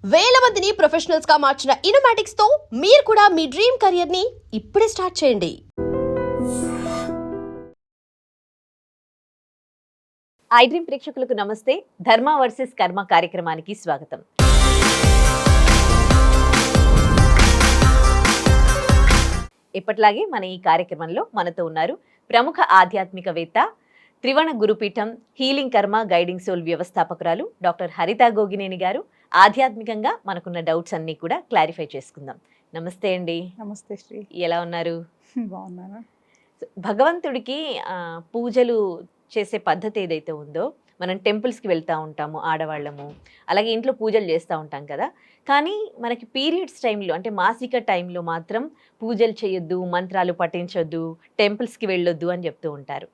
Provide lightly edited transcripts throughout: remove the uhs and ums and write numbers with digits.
వేల మందిని ప్రొఫెషనల్స్ గా మార్చిన ఇనోమాటిక్స్ తో మీరు కూడా మీ డ్రీమ్ కెరియర్ ని ఇప్పుడే స్టార్ట్ చేయండి. ఐ డ్రీమ్ ప్రేక్షకులకు నమస్తే. ధర్మ వర్సెస్ కర్మ కార్యక్రమానికి స్వాగతం. ఎప్పట్లాగే మన ఈ కార్యక్రమంలో మనతో ఉన్నారు ప్రముఖ ఆధ్యాత్మికవేత్త, త్రివణ గురుపీఠం హీలింగ్ కర్మ గైడింగ్ సోల్ వ్యవస్థాపకురాలు డాక్టర్ హరిత గోగినేని గారు. ఆధ్యాత్మికంగా మనకున్న డౌట్స్ అన్ని కూడా క్లారిఫై చేసుకుందాం. నమస్తే అండి. నమస్తే శ్రీ. ఎలా ఉన్నారు? బాగున్నాను. భగవంతుడికి పూజలు చేసే పద్ధతి ఏదైతే ఉందో, మనం టెంపుల్స్కి వెళ్తూ ఉంటాము ఆడవాళ్ళము, అలాగే ఇంట్లో పూజలు చేస్తూ ఉంటాం కదా. కానీ మనకి పీరియడ్స్ టైంలో అంటే మాసిక టైంలో మాత్రం పూజలు చేయొద్దు, మంత్రాలు పఠించొద్దు, టెంపుల్స్కి వెళ్ళొద్దు అని చెప్తూ ఉంటారు.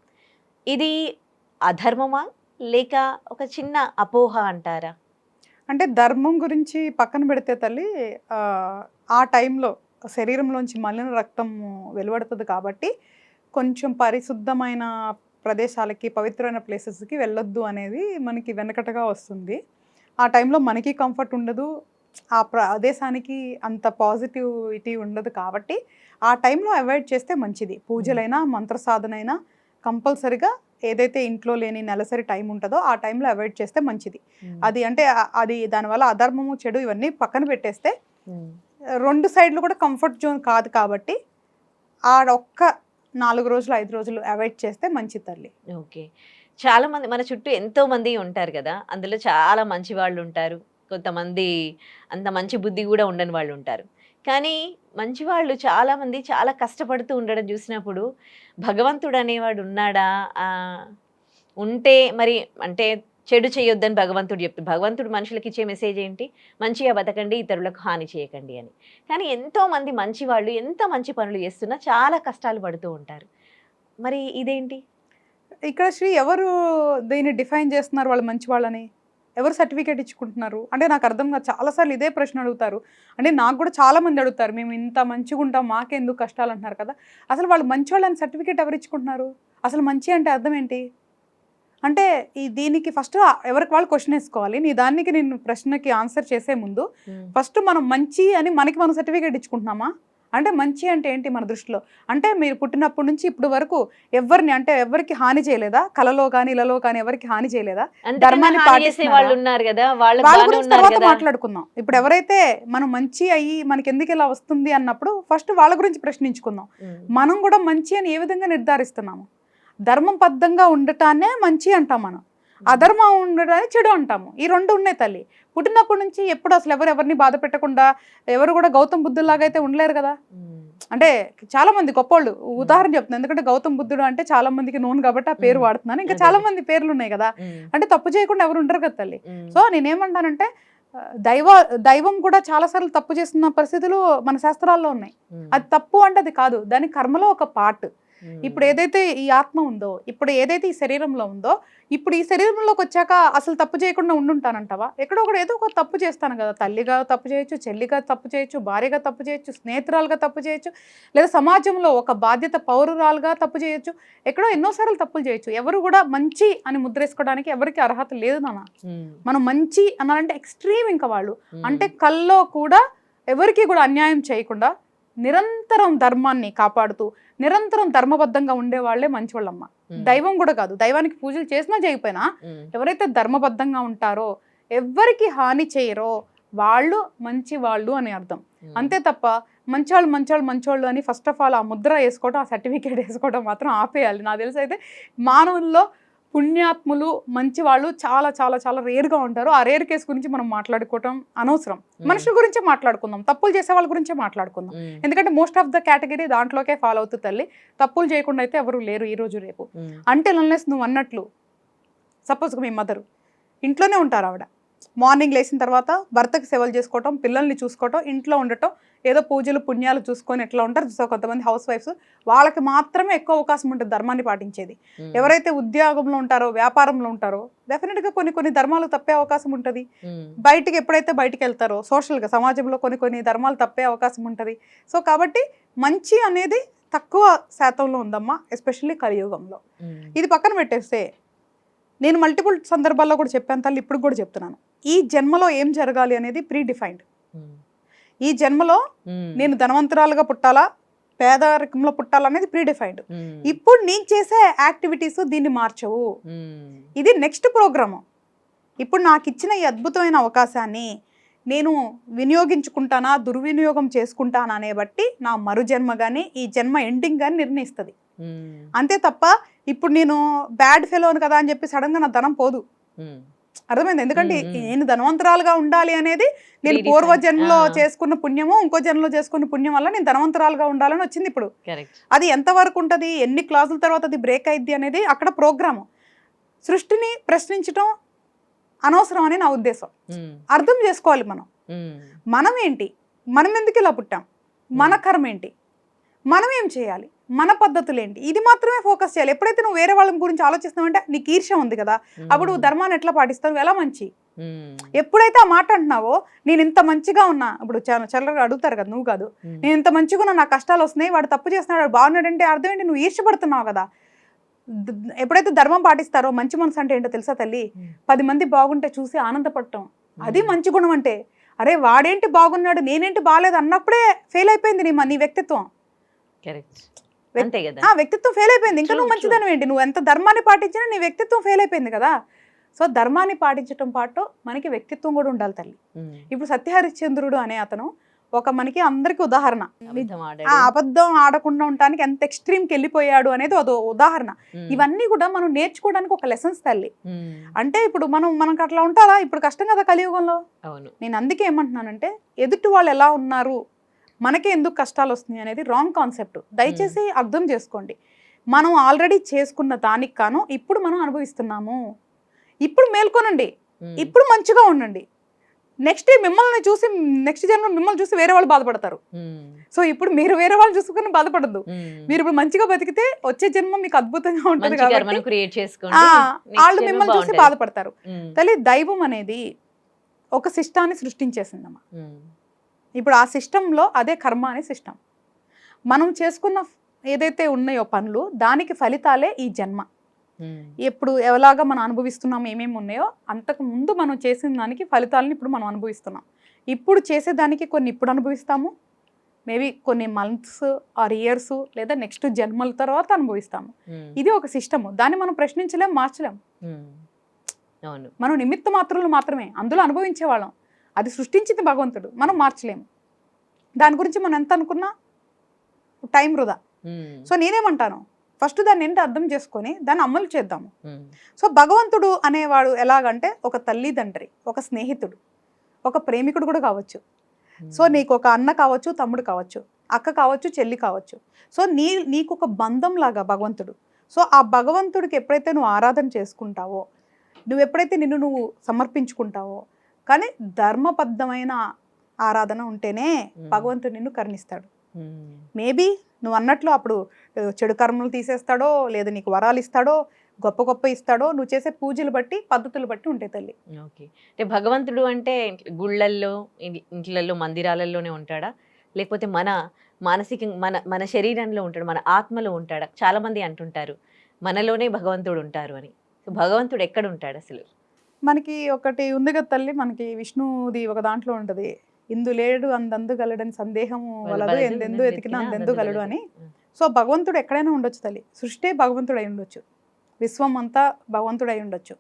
ఇది అధర్మమా లేక ఒక చిన్న అపోహ అంటారా? అంటే ధర్మం గురించి పక్కన పెడితే తల్లి, ఆ టైంలో శరీరంలోంచి మలిన రక్తం వెలువడుతుంది కాబట్టి కొంచెం పరిశుద్ధమైన ప్రదేశాలకి, పవిత్రమైన ప్లేసెస్కి వెళ్ళొద్దు అనేది మనకి వెనకటగా వస్తుంది. ఆ టైంలో మనకి కంఫర్ట్ ఉండదు, ఆ ప్రదేశానికి అంత పాజిటివిటీ ఉండదు కాబట్టి ఆ టైంలో అవాయిడ్ చేస్తే మంచిది. పూజలైనా మంత్ర సాధనైనా కంపల్సరిగా ఏదైతే ఇంట్లో లేని నెలసరి టైం ఉంటుందో ఆ టైంలో అవాయిడ్ చేస్తే మంచిది. అది అంటే అది దానివల్ల అధర్మము, చెడు ఇవన్నీ పక్కన పెట్టేస్తే రెండు సైడ్లు కూడా కంఫర్ట్ జోన్ కాదు కాబట్టి ఒక్క 4 రోజులు 5 రోజులు అవాయిడ్ చేస్తే మంచిది తల్లి. ఓకే. చాలా మంది మన చుట్టూ ఎంతో మంది ఉంటారు కదా, అందులో చాలా మంచి వాళ్ళు ఉంటారు, కొంతమంది అంత మంచి బుద్ధి కూడా ఉండని వాళ్ళు ఉంటారు. కానీ మంచివాళ్ళు చాలామంది చాలా కష్టపడుతూ ఉండడం చూసినప్పుడు భగవంతుడు అనేవాడు ఉన్నాడా? ఉంటే మరి అంటే చెడు చేయొద్దని భగవంతుడు చెప్తాడు. భగవంతుడు మనుషులకి ఇచ్చే మెసేజ్ ఏంటి? మంచిగా బతకండి, ఇతరులకు హాని చేయకండి అని. కానీ ఎంతోమంది మంచివాళ్ళు ఎంత మంచి పనులు చేస్తున్నా చాలా కష్టాలు పడుతూ ఉంటారు. మరి ఇదేంటి? ఇక్కడ శ్రీ ఎవరు దీన్ని డిఫైన్ చేస్తున్నారు వాళ్ళు మంచి వాళ్ళని? ఎవరు సర్టిఫికేట్ ఇచ్చుకుంటున్నారు అంటే నాకు అర్థం కాదు. చాలాసార్లు ఇదే ప్రశ్న అడుగుతారు. అంటే నాకు కూడా చాలామంది అడుగుతారు, మేము ఇంత మంచిగా ఉంటాం మాకెందుకు కష్టాలు అంటున్నారు కదా. అసలు వాళ్ళు మంచి వాళ్ళని సర్టిఫికేట్ ఎవరు ఇచ్చుకుంటున్నారు? అసలు మంచి అంటే అర్థం ఏంటి? అంటే దీనికి ఫస్ట్ ఎవరికి వాళ్ళు క్వశ్చన్ వేసుకోవాలి. నేను ప్రశ్నకి ఆన్సర్ చేసే ముందు ఫస్ట్ మనం మంచి అని మనకి మనం సర్టిఫికేట్ ఇచ్చుకుంటున్నామా? అంటే మంచి అంటే ఏంటి మన దృష్టిలో? అంటే మీరు పుట్టినప్పటి నుంచి ఇప్పుడు వరకు ఎవరికి హాని చేయలేదా? కలలో కానీ ఇలలో కానీ ఎవరికి హాని చేయలేదా? ధర్మాన్ని పాటించే వాళ్ళు ఉన్నారు కదా, వాళ్ళ గురించి తర్వాత మాట్లాడుకుందాం. ఇప్పుడు ఎవరైతే మనం మంచి అయ్యి మనకి ఎందుకు ఇలా వస్తుంది అన్నప్పుడు ఫస్ట్ వాళ్ళ గురించి ప్రశ్నించుకుందాం. మనం కూడా మంచి అని ఏ విధంగా నిర్ధారిస్తున్నాము? ధర్మబద్ధంగా ఉండటాన్నే మంచి అంటాం మనం, అధర్మం ఉండటాన్ని చెడు అంటాము. ఈ రెండు ఉన్నాయి తల్లి. పుట్టినప్పటి నుంచి ఎప్పుడు అసలు ఎవరిని బాధ పెట్టకుండా ఎవరు కూడా గౌతమ్ బుద్ధుల్లాగా అయితే ఉండలేరు కదా. అంటే చాలా మంది గొప్పోళ్ళు ఉదాహరణ చెప్తున్నాను, ఎందుకంటే గౌతమ్ బుద్ధుడు అంటే చాలా మందికి నోన్ కాబట్టి ఆ పేరు వాడుతున్నాను. ఇంకా చాలా మంది పేర్లు ఉన్నాయి కదా, అంటే తప్పు చేయకుండా ఎవరు ఉండరు కదా తల్లి. సో నేనేమంటానంటే దైవం కూడా చాలాసార్లు తప్పు చేస్తున్న పరిస్థితులు మన శాస్త్రాల్లో ఉన్నాయి. అది తప్పు అంటే అది కాదు, దాని కర్మలో ఒక పార్ట్. ఇప్పుడు ఏదైతే ఈ ఆత్మ ఉందో, ఇప్పుడు ఏదైతే ఈ శరీరంలో ఉందో, ఇప్పుడు ఈ శరీరంలోకి వచ్చాక అసలు తప్పు చేయకుండా ఉండుంటానంటావా? ఎక్కడో ఒకటి ఏదో ఒక తప్పు చేస్తాను కదా. తల్లిగా తప్పు చేయొచ్చు, చెల్లిగా తప్పు చేయొచ్చు, భార్యగా తప్పు చేయొచ్చు, స్నేహితురాలుగా తప్పు చేయొచ్చు, లేదా సమాజంలో ఒక బాధ్యత పౌరురాలుగా తప్పు చేయొచ్చు. ఎక్కడో ఎన్నోసార్లు తప్పులు చేయొచ్చు. ఎవరు కూడా మంచి అని ముద్రేసుకోవడానికి ఎవరికి అర్హత లేదు నాన్న. మనం మంచి అనాలంటే ఎక్స్ట్రీమ్. ఇంకా వాళ్ళు అంటే కల్లో కూడా ఎవరికి కూడా అన్యాయం చేయకుండా నిరంతరం ధర్మాన్ని కాపాడుతూ నిరంతరం ధర్మబద్ధంగా ఉండేవాళ్లే మంచివాళ్ళమ్మ. దైవం కూడా కాదు, దైవానికి పూజలు చేసినా చేయకపోయినా ఎవరైతే ధర్మబద్ధంగా ఉంటారో, ఎవరికి హాని చేయరో వాళ్ళు మంచి వాళ్ళు అని అర్థం. అంతే తప్ప మంచోళ్ళు అని ఫస్ట్ ఆఫ్ ఆల్ ఆ ముద్ర వేసుకోవడం, ఆ సర్టిఫికేట్ వేసుకోవడం మాత్రం ఆపేయాలి. నాకు తెలిసి అయితే మానవుల్లో పుణ్యాత్ములు మంచి వాళ్ళు చాలా చాలా చాలా రేర్గా ఉంటారు. ఆ రేర్ కేసు గురించి మనం మాట్లాడుకోవటం అనవసరం. మనుషుల గురించే మాట్లాడుకుందాం, తప్పులు చేసే వాళ్ళ గురించే మాట్లాడుకుందాం. ఎందుకంటే మోస్ట్ ఆఫ్ ద కేటగిరీ దాంట్లోకే ఫాలో అవుతుంది తల్లి. తప్పులు చేయకుండా అయితే ఎవరు లేరు ఈ రోజు రేపు. అంటే అన్లెస్ నువ్వు అన్నట్లు సపోజ్ మీ మదరు ఇంట్లోనే ఉంటారు, ఆవిడ మార్నింగ్ లేచిన తర్వాత భర్తకి సేవలు చేసుకోవటం, పిల్లల్ని చూసుకోవటం, ఇంట్లో ఉండటం, ఏదో పూజలు పుణ్యాలు చూసుకొని ఎట్లా ఉంటారు. సో కొంతమంది హౌస్ వైఫ్స్, వాళ్ళకి మాత్రమే ఎక్కువ అవకాశం ఉంటుంది ధర్మాన్ని పాటించేది. ఎవరైతే ఉద్యోగంలో ఉంటారో, వ్యాపారంలో ఉంటారో, డెఫినెట్గా కొన్ని ధర్మాలు తప్పే అవకాశం ఉంటుంది. ఎప్పుడైతే బయటికి వెళ్తారో సోషల్గా సమాజంలో కొన్ని ధర్మాలు తప్పే అవకాశం ఉంటుంది. సో కాబట్టి మంచి అనేది తక్కువ శాతంలో ఉందమ్మా, ఎస్పెషల్లీ కలియుగంలో. ఇది పక్కన పెట్టేస్తే నేను మల్టిపుల్ సందర్భాల్లో కూడా చెప్పాను తల్లి, ఇప్పుడు కూడా చెప్తున్నాను. ఈ జన్మలో ఏం జరగాలి అనేది ప్రీ డిఫైన్డ్. ఈ జన్మలో నేను ధనవంతురాలుగా పుట్టాలా, పేదరికంలో పుట్టాలనేది ప్రీ డిఫైన్డ్. ఇప్పుడు నేను చేసే యాక్టివిటీస్ దీన్ని మార్చవు. ఇది నెక్స్ట్ ప్రోగ్రాము. ఇప్పుడు నాకు ఇచ్చిన ఈ అద్భుతమైన అవకాశాన్ని నేను వినియోగించుకుంటానా, దుర్వినియోగం చేసుకుంటానా అనే బట్టి నా మరు జన్మ కానీ ఈ జన్మ ఎండింగ్ కానీ నిర్ణయిస్తుంది. అంతే తప్ప ఇప్పుడు నేను బ్యాడ్ ఫెలోను కదా అని చెప్పి సడన్గా నా ధనం పోదు. అర్థమైంది? ఎందుకంటే నేను ధనవంతరాలుగా ఉండాలి అనేది నేను పూర్వ జన్మలో చేసుకున్న పుణ్యము, ఇంకో జన్మలో చేసుకున్న పుణ్యం వల్ల నేను ధనవంతరాలుగా ఉండాలని వచ్చింది. ఇప్పుడు అది ఎంతవరకు ఉంటుంది, ఎన్ని క్లాసుల తర్వాత అది బ్రేక్ అయింది అనేది అక్కడ ప్రోగ్రాము. సృష్టిని ప్రశ్నించడం అనవసరం అని నా ఉద్దేశం. అర్థం చేసుకోవాలి మనం ఏంటి, మనం ఎందుకు ఇలా పుట్టాం, మన కర్మ ఏంటి, మనం ఏం చేయాలి, మన పద్ధతులు ఏంటి, ఇది మాత్రమే ఫోకస్ చేయాలి. ఎప్పుడైతే నువ్వు వేరే వాళ్ళ గురించి ఆలోచిస్తున్నావంటే నీకు ఈర్ష్య ఉంది కదా, అప్పుడు ధర్మాన్ని ఎట్లా పాటిస్తావు, ఎలా మంచి. ఎప్పుడైతే ఆ మాట అంటున్నావో నేను ఇంత మంచిగా ఉన్నా, ఇప్పుడు చల్లగా అడుగుతారు కదా, నువ్వు కాదు నేను ఇంత మంచిగా ఉన్నా, నా కష్టాలు వస్తున్నాయి, వాడు తప్పు చేస్తున్నాడు, వాడు బాగున్నాడంటే అర్థం ఏంటి, నువ్వు ఈర్ష్యపడుతున్నావు కదా. ఎప్పుడైతే ధర్మం పాటిస్తారో, మంచి మనసు అంటే ఏంటో తెలుసా తల్లి, 10 మంది బాగుంటే చూసి ఆనందపడటం, అది మంచి గుణం అంటే. అరే వాడేంటి బాగున్నాడు, నేనేంటి బాగాలేదు అన్నప్పుడే ఫెయిల్ అయిపోయింది నీ వ్యక్తిత్వం. వ్యక్తిత్వం ఫెయిల్ అయిపోయింది. ఇంకా నువ్వు మంచిదనం ఏంటి, నువ్వు ఎంత ధర్మాన్ని పాటించినా నీ వ్యక్తిత్వం ఫెయిల్ అయిపోయింది కదా. సో ధర్మాన్ని పాటించడం పాటు మనకి వ్యక్తిత్వం కూడా ఉండాలి తల్లి. ఇప్పుడు సత్యహరిశ్చంద్రుడు అనే అతను ఒక మనకి అందరికి ఉదాహరణ. అబద్ధం ఆడకుండా ఉండడానికి ఎంత ఎక్స్ట్రీమ్కి వెళ్ళిపోయాడు అనేది అదో ఉదాహరణ. ఇవన్నీ కూడా మనం నేర్చుకోవడానికి ఒక లెసన్స్ తల్లి. అంటే ఇప్పుడు మనకు అట్లా ఉంటారా, ఇప్పుడు కష్టం కదా కలియుగంలో. నేను అందుకే ఏమంటున్నానంటే, ఎదుటి వాళ్ళు ఎలా ఉన్నారు, మనకే ఎందుకు కష్టాలు వస్తున్నాయి అనేది రాంగ్ కాన్సెప్ట్. దయచేసి అర్థం చేసుకోండి. మనం ఆల్రెడీ చేసుకున్న దానికి కాను ఇప్పుడు మనం అనుభవిస్తున్నాము. ఇప్పుడు మేల్కొనండి, ఇప్పుడు మంచిగా ఉండండి. నెక్స్ట్ మిమ్మల్ని చూసి, నెక్స్ట్ జన్మ మిమ్మల్ని చూసి వేరే వాళ్ళు బాధపడతారు. సో ఇప్పుడు మీరు వేరే వాళ్ళు చూసుకుని బాధపడద్దు. మీరు ఇప్పుడు మంచిగా బతికితే వచ్చే జన్మ మీకు అద్భుతంగా ఉంటుంది కాబట్టి వాళ్ళు మిమ్మల్ని చూసి బాధపడతారు. తల్లి, దైవం అనేది ఒక సిస్టాన్ని సృష్టించేసిందమ్మా. ఇప్పుడు ఆ సిస్టంలో అదే కర్మ అనే సిస్టమ్. మనం చేసుకున్న ఏదైతే ఉన్నాయో పనులు, దానికి ఫలితాలే ఈ జన్మ. ఎప్పుడు ఎలాగా మనం అనుభవిస్తున్నాం, ఏమేమి ఉన్నాయో అంతకు ముందు మనం చేసిన దానికి ఫలితాలను ఇప్పుడు మనం అనుభవిస్తున్నాం. ఇప్పుడు చేసేదానికి కొన్ని ఇప్పుడు అనుభవిస్తాము, మేబీ కొన్ని మంత్స్ ఆర్ ఇయర్స్ లేదా నెక్స్ట్ జన్మల తర్వాత అనుభవిస్తాము. ఇది ఒక సిస్టము. దాన్ని మనం ప్రశ్నించలేం, మార్చలేం. మనం నిమిత్త మాత్రులు మాత్రమే, అందులో అనుభవించే వాళ్ళం. అది సృష్టించింది భగవంతుడు, మనం మార్చలేము. దాని గురించి మనం ఎంత అనుకున్నా టైం వృధా. సో నేనేమంటాను, ఫస్ట్ దాన్ని ఏంటో అర్థం చేసుకొని దాన్ని అమలు చేద్దాము. సో భగవంతుడు అనేవాడు ఎలాగంటే ఒక తల్లిదండ్రి, ఒక స్నేహితుడు, ఒక ప్రేమికుడు కూడా కావచ్చు. సో నీకు ఒక అన్న కావచ్చు, తమ్ముడు కావచ్చు, అక్క కావచ్చు, చెల్లి కావచ్చు. సో నీకు ఒక బంధం లాగా భగవంతుడు. సో ఆ భగవంతుడికి ఎప్పుడైతే నువ్వు ఆరాధన చేసుకుంటావో, నువ్వు ఎప్పుడైతే నువ్వు సమర్పించుకుంటావో, కానీ ధర్మబద్ధమైన ఆరాధన ఉంటేనే భగవంతుడు నిన్ను కరుణిస్తాడు. మేబీ నువ్వు అన్నట్లు అప్పుడు చెడు కర్మలు తీసేస్తాడో, లేదా నీకు వరాలు ఇస్తాడో, గొప్ప గొప్ప ఇస్తాడో, నువ్వు చేసే పూజలు బట్టి, పద్ధతులు బట్టి ఉంటాయి తల్లి. ఓకే, అంటే భగవంతుడు అంటే గుళ్ళల్లో, ఇంట్లలో, మందిరాలలోనే ఉంటాడా, లేకపోతే మన మానసిక మన శరీరంలో ఉంటాడు, మన ఆత్మలో ఉంటాడా? చాలా మంది అంటుంటారు మనలోనే భగవంతుడు ఉంటారు అని. సో భగవంతుడు ఎక్కడ ఉంటాడు అసలు? మనకి ఒకటి ఉంది కదా తల్లి, మనకి విష్ణుది ఒక దాంట్లో ఉంటుంది, ఇందు లేడు అందందు గలడని సందేహము వలదు, ఎందెందు ఎతికినా అందెందు గలడు అని. సో భగవంతుడు ఎక్కడైనా ఉండొచ్చు తల్లి. సృష్టి భగవంతుడు అయి ఉండొచ్చు, విశ్వం అంతా భగవంతుడు అయి ఉండొచ్చు,